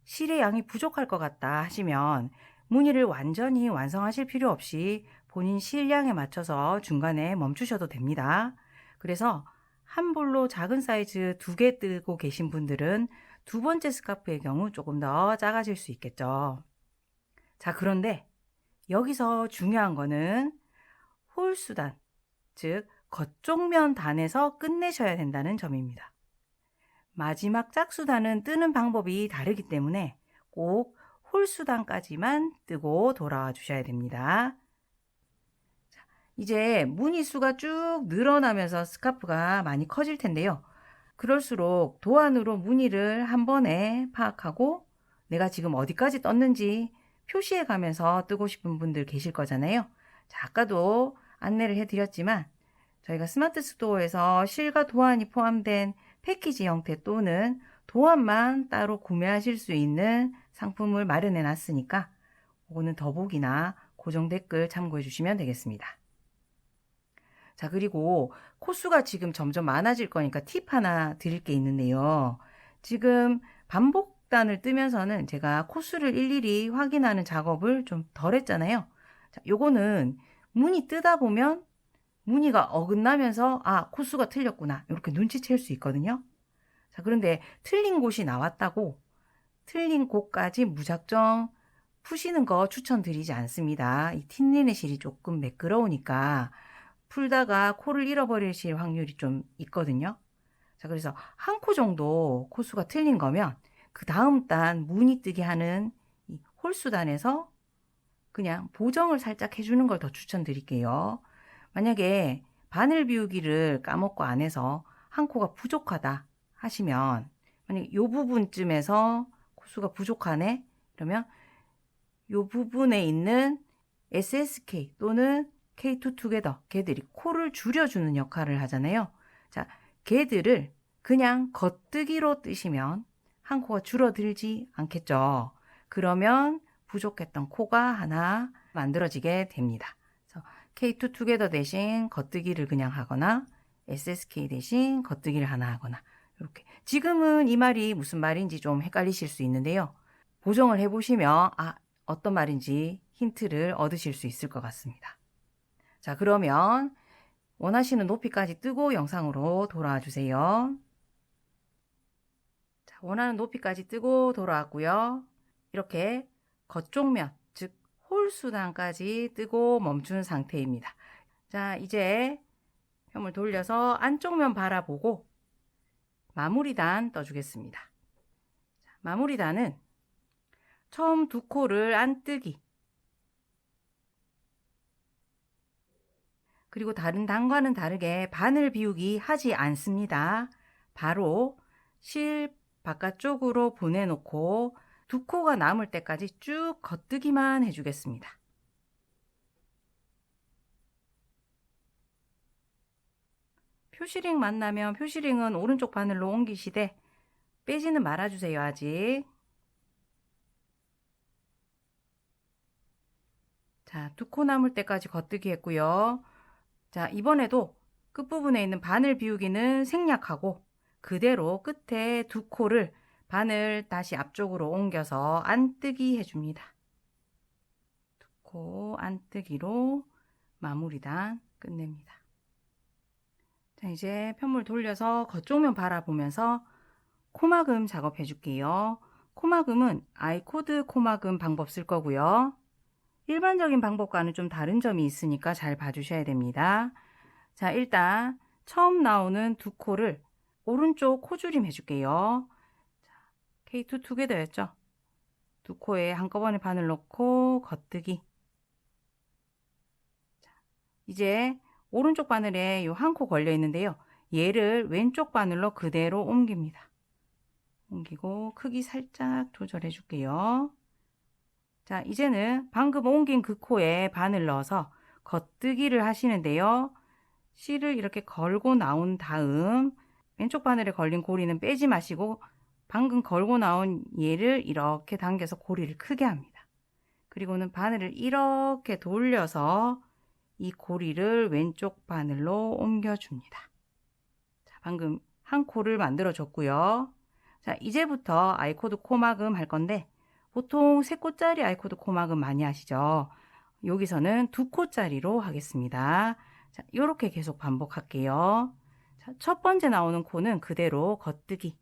실의 양이 부족할 것 같다 하시면 무늬를 완전히 완성하실 필요 없이 본인 실량에 맞춰서 중간에 멈추셔도 됩니다. 그래서 한 볼로 작은 사이즈 2개 뜨고 계신 분들은 두 번째 스카프의 경우 조금 더 작아질 수 있겠죠. 자, 그런데 여기서 중요한 거는 홀수단, 즉 겉쪽면 단에서 끝내셔야 된다는 점입니다. 마지막 짝수단은 뜨는 방법이 다르기 때문에 꼭 홀수단까지만 뜨고 돌아와 주셔야 됩니다. 자, 이제 무늬수가 쭉 늘어나면서 스카프가 많이 커질 텐데요. 그럴수록 도안으로 무늬를 한 번에 파악하고 내가 지금 어디까지 떴는지 표시해 가면서 뜨고 싶은 분들 계실 거잖아요. 자, 아까도 안내를 해드렸지만 저희가 스마트 스토어에서 실과 도안이 포함된 패키지 형태 또는 도안만 따로 구매하실 수 있는 상품을 마련해 놨으니까 그거는 더보기나 고정 댓글 참고해 주시면 되겠습니다. 자, 그리고 코수가 지금 점점 많아질 거니까 팁 하나 드릴 게 있는데요. 지금 반복단을 뜨면서는 제가 코수를 일일이 확인하는 작업을 좀 덜 했잖아요. 자, 요거는 무늬 뜨다 보면 무늬가 어긋나면서 아, 코수가 틀렸구나 이렇게 눈치챌 수 있거든요. 자, 그런데 틀린 곳이 나왔다고 틀린 곳까지 무작정 푸시는 거 추천드리지 않습니다. 이 틴린의 실이 조금 매끄러우니까 풀다가 코를 잃어버리실 확률이 좀 있거든요. 자, 그래서 한 코 정도 코수가 틀린 거면 그 다음 단 무늬 뜨게 하는 이 홀수단에서 그냥 보정을 살짝 해주는 걸 더 추천드릴게요. 만약에 바늘 비우기를 까먹고 안 해서 한 코가 부족하다 하시면 만약에 이 부분쯤에서 코수가 부족하네 그러면 이 부분에 있는 SSK 또는 K2 투게더 걔들이 코를 줄여주는 역할을 하잖아요. 자, 걔들을 그냥 겉뜨기로 뜨시면 한 코가 줄어들지 않겠죠. 그러면 부족했던 코가 하나 만들어지게 됩니다. 그래서 K2 투게더 대신 겉뜨기를 그냥 하거나 SSK 대신 겉뜨기를 하나 하거나 이렇게. 지금은 이 말이 무슨 말인지 좀 헷갈리실 수 있는데요. 보정을 해보시면 어떤 말인지 힌트를 얻으실 수 있을 것 같습니다. 자, 그러면 원하시는 높이까지 뜨고 영상으로 돌아와 주세요. 자, 원하는 높이까지 뜨고 돌아왔고요. 이렇게 겉쪽면, 즉 홀수단까지 뜨고 멈춘 상태입니다. 자, 이제 펴을 돌려서 안쪽면 바라보고 마무리단 떠주겠습니다. 자, 마무리단은 처음 두 코를 안 뜨기, 그리고 다른 단과는 다르게 바늘 비우기 하지 않습니다. 바로 실 바깥쪽으로 보내놓고 두 코가 남을 때까지 쭉 겉뜨기만 해주겠습니다. 표시링 만나면 표시링은 오른쪽 바늘로 옮기시되 빼지는 말아주세요. 아직. 자, 두 코 남을 때까지 겉뜨기 했고요. 자, 이번에도 끝부분에 있는 바늘 비우기는 생략하고 그대로 끝에 두 코를 바늘 다시 앞쪽으로 옮겨서 안뜨기 해줍니다. 두 코 안뜨기로 마무리단 끝냅니다. 자, 이제 편물 돌려서 겉쪽면 바라보면서 코막음 작업해 줄게요. 코막음은 아이코드 코막음 방법 쓸 거고요. 일반적인 방법과는 좀 다른 점이 있으니까 잘 봐주셔야 됩니다. 자, 일단 처음 나오는 두 코를 오른쪽 코줄임 해줄게요. K2 투게더였죠. 두 코에 한꺼번에 바늘 넣고 겉뜨기. 자, 이제 오른쪽 바늘에 이 한 코 걸려 있는데요. 얘를 왼쪽 바늘로 그대로 옮깁니다. 옮기고 크기 살짝 조절해 줄게요. 자, 이제는 방금 옮긴 그 코에 바늘 넣어서 겉뜨기를 하시는데요. 실을 이렇게 걸고 나온 다음 왼쪽 바늘에 걸린 고리는 빼지 마시고 방금 걸고 나온 얘를 이렇게 당겨서 고리를 크게 합니다. 그리고는 바늘을 이렇게 돌려서 이 고리를 왼쪽 바늘로 옮겨줍니다. 자, 방금 한 코를 만들어 줬고요. 자, 이제부터 아이코드 코막음 할 건데 보통 3코짜리 아이코드 코막음 많이 하시죠? 여기서는 2코짜리로 하겠습니다. 자, 이렇게 계속 반복할게요. 자, 첫 번째 나오는 코는 그대로 겉뜨기.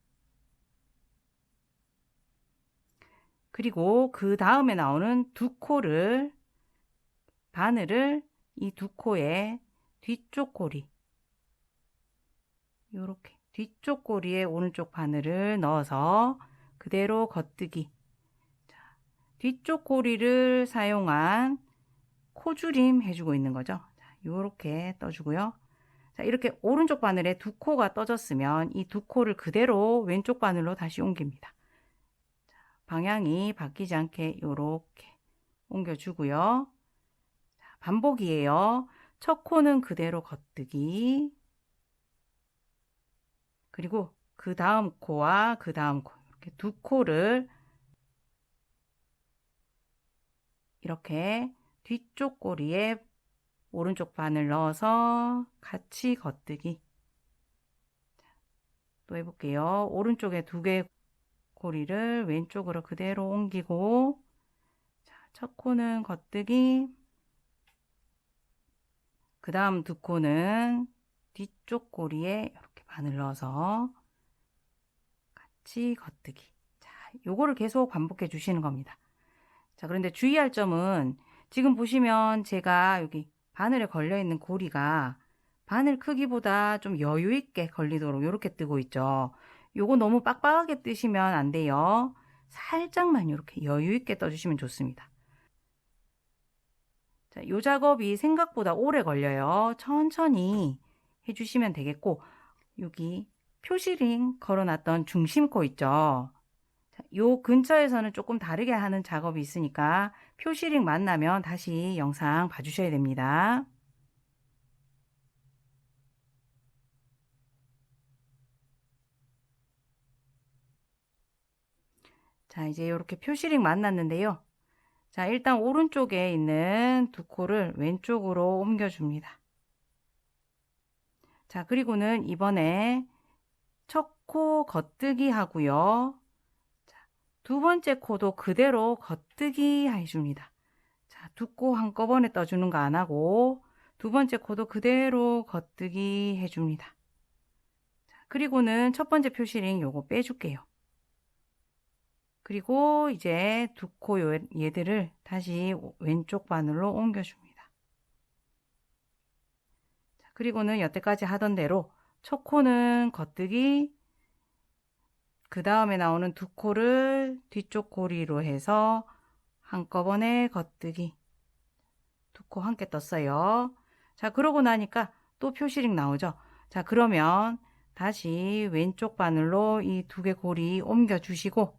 그리고 그 다음에 나오는 2코를 바늘을 이 2코의 뒤쪽 고리 이렇게 뒤쪽 고리에 오른쪽 바늘을 넣어서 그대로 겉뜨기. 자, 뒤쪽 고리를 사용한 코줄임 해주고 있는 거죠. 자, 이렇게 떠주고요. 자, 이렇게 오른쪽 바늘에 2코가 떠졌으면 이 2코를 그대로 왼쪽 바늘로 다시 옮깁니다. 자, 방향이 바뀌지 않게 이렇게 옮겨주고요. 자, 반복이에요. 첫 코는 그대로 겉뜨기. 그리고 그 다음 코와 그 다음 코 이렇게 2코를 이렇게 뒤쪽 고리에 오른쪽 바늘 넣어서 같이 겉뜨기. 또 해볼게요. 오른쪽에 2개 고리를 왼쪽으로 그대로 옮기고, 자, 첫 코는 겉뜨기. 그 다음 2코는 뒤쪽 고리에 이렇게 바늘 넣어서 같이 겉뜨기. 자, 요거를 계속 반복해 주시는 겁니다. 자, 그런데 주의할 점은 지금 보시면 제가 여기 바늘에 걸려 있는 고리가 바늘 크기보다 좀 여유 있게 걸리도록 이렇게 뜨고 있죠. 요거 너무 빡빡하게 뜨시면 안 돼요. 살짝만 이렇게 여유 있게 떠주시면 좋습니다. 자, 요 작업이 생각보다 오래 걸려요. 천천히 해주시면 되겠고, 여기 표시링 걸어놨던 중심코 있죠. 자, 요 근처에서는 조금 다르게 하는 작업이 있으니까 표시링 만나면 다시 영상 봐주셔야 됩니다. 자, 이제 이렇게 표시링 만났는데요. 자, 일단 오른쪽에 있는 2코를 왼쪽으로 옮겨줍니다. 자, 그리고는 이번에 첫 코 겉뜨기 하고요. 자, 2번째 코도 그대로 겉뜨기 해줍니다. 자, 2코 한꺼번에 떠주는 거 안 하고 2번째 코도 그대로 겉뜨기 해줍니다. 자, 그리고는 첫 번째 표시링 요거 빼줄게요. 그리고 이제 2코 얘들을 다시 왼쪽 바늘로 옮겨줍니다. 자, 그리고는 여태까지 하던 대로 첫 코는 겉뜨기, 그 다음에 나오는 2코를 뒤쪽 고리로 해서 한꺼번에 겉뜨기. 2코 함께 떴어요. 자, 그러고 나니까 또 표시링 나오죠. 자, 그러면 다시 왼쪽 바늘로 이 2개 고리 옮겨 주시고,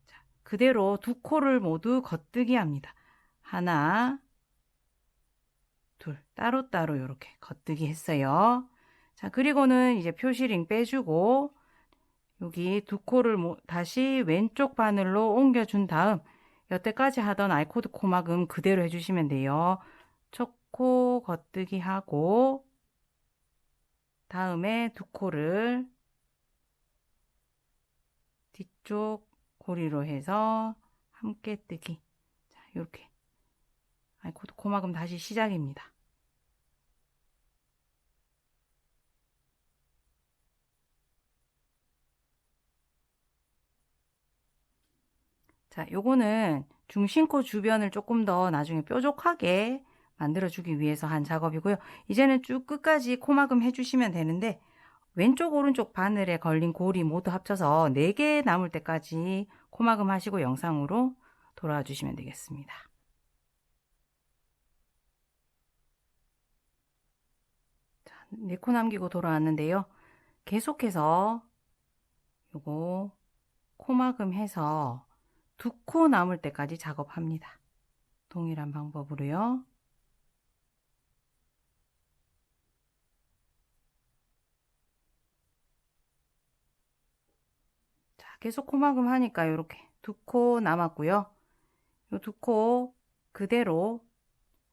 자, 그대로 2코를 모두 겉뜨기 합니다. 하나, 둘, 따로따로 이렇게 겉뜨기 했어요. 자, 그리고는 이제 표시링 빼주고, 여기 2코를 다시 왼쪽 바늘로 옮겨준 다음 여태까지 하던 아이코드 코막음 그대로 해주시면 돼요. 첫 코 겉뜨기 하고 다음에 2코를 뒤쪽 고리로 해서 함께 뜨기. 자, 이렇게 아이코드 코막음 다시 시작입니다. 자, 요거는 중심코 주변을 조금 더 나중에 뾰족하게 만들어주기 위해서 한 작업이고요. 이제는 쭉 끝까지 코막음 해주시면 되는데 왼쪽 오른쪽 바늘에 걸린 고리 모두 합쳐서 4개 남을 때까지 코막음 하시고 영상으로 돌아와 주시면 되겠습니다. 자, 4코 남기고 돌아왔는데요. 계속해서 요거 코막음 해서 2코 남을 때까지 작업합니다. 동일한 방법으로요. 자, 계속 코막음 하니까 이렇게 두 코 남았고요. 이 두 코 그대로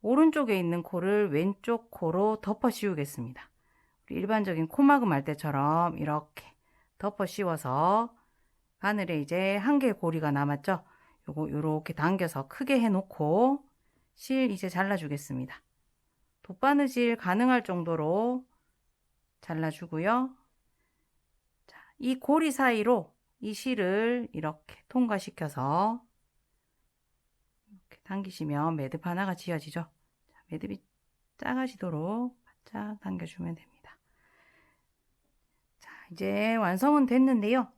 오른쪽에 있는 코를 왼쪽 코로 덮어 씌우겠습니다. 일반적인 코막음 할 때처럼 이렇게 덮어 씌워서 바늘에 이제 한 개의 고리가 남았죠. 요거 요렇게 당겨서 크게 해놓고 실 이제 잘라주겠습니다. 돗바느질 가능할 정도로 잘라주고요. 자, 이 고리 사이로 이 실을 이렇게 통과시켜서 이렇게 당기시면 매듭 하나가 지어지죠. 자, 매듭이 작아지도록 바짝 당겨주면 됩니다. 자, 이제 완성은 됐는데요.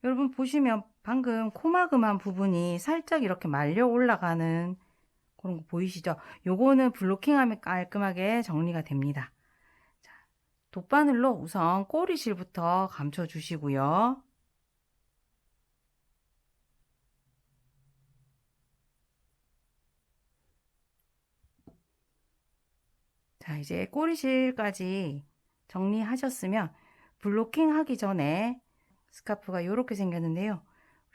여러분 보시면 방금 코막음한 부분이 살짝 이렇게 말려 올라가는 그런 거 보이시죠? 요거는 블로킹하면 깔끔하게 정리가 됩니다. 자, 돗바늘로 우선 꼬리실부터 감춰 주시고요. 자, 이제 꼬리실까지 정리하셨으면 블로킹 하기 전에 스카프가 이렇게 생겼는데요.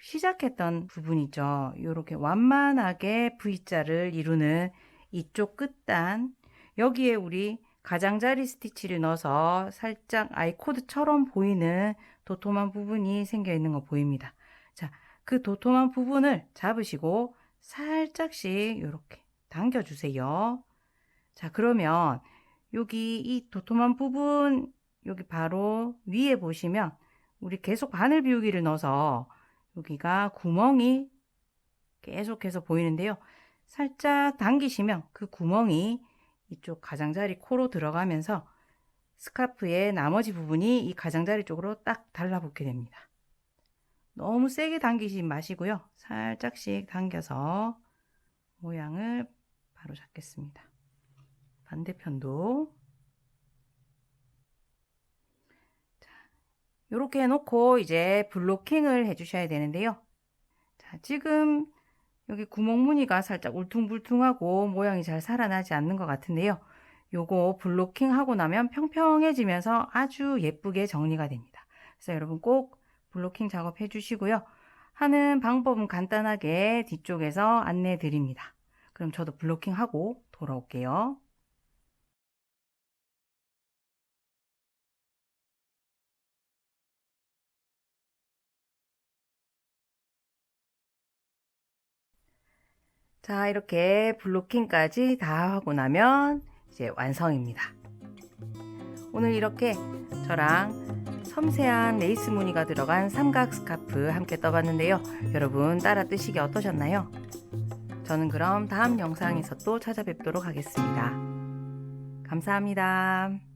시작했던 부분이죠. 이렇게 완만하게 V자를 이루는 이쪽 끝단, 여기에 우리 가장자리 스티치를 넣어서 살짝 아이코드처럼 보이는 도톰한 부분이 생겨 있는 거 보입니다. 자, 그 도톰한 부분을 잡으시고 살짝씩 이렇게 당겨 주세요. 자, 그러면 여기 이 도톰한 부분 여기 바로 위에 보시면 우리 계속 바늘 비우기를 넣어서 여기가 구멍이 계속해서 보이는데요. 살짝 당기시면 그 구멍이 이쪽 가장자리 코로 들어가면서 스카프의 나머지 부분이 이 가장자리 쪽으로 딱 달라붙게 됩니다. 너무 세게 당기지 마시고요. 살짝씩 당겨서 모양을 바로 잡겠습니다. 반대편도 이렇게 해놓고 이제 블로킹을 해주셔야 되는데요. 자, 지금 여기 구멍 무늬가 살짝 울퉁불퉁하고 모양이 잘 살아나지 않는 것 같은데요. 요거 블로킹 하고 나면 평평해지면서 아주 예쁘게 정리가 됩니다. 그래서 여러분 꼭 블로킹 작업 해주시고요. 하는 방법은 간단하게 뒤쪽에서 안내해 드립니다. 그럼 저도 블로킹 하고 돌아올게요. 자, 이렇게 블로킹까지 다 하고 나면 이제 완성입니다. 오늘 이렇게 저랑 섬세한 레이스 무늬가 들어간 삼각 스카프 함께 떠봤는데요. 여러분 따라 뜨시기 어떠셨나요? 저는 그럼 다음 영상에서 또 찾아뵙도록 하겠습니다. 감사합니다.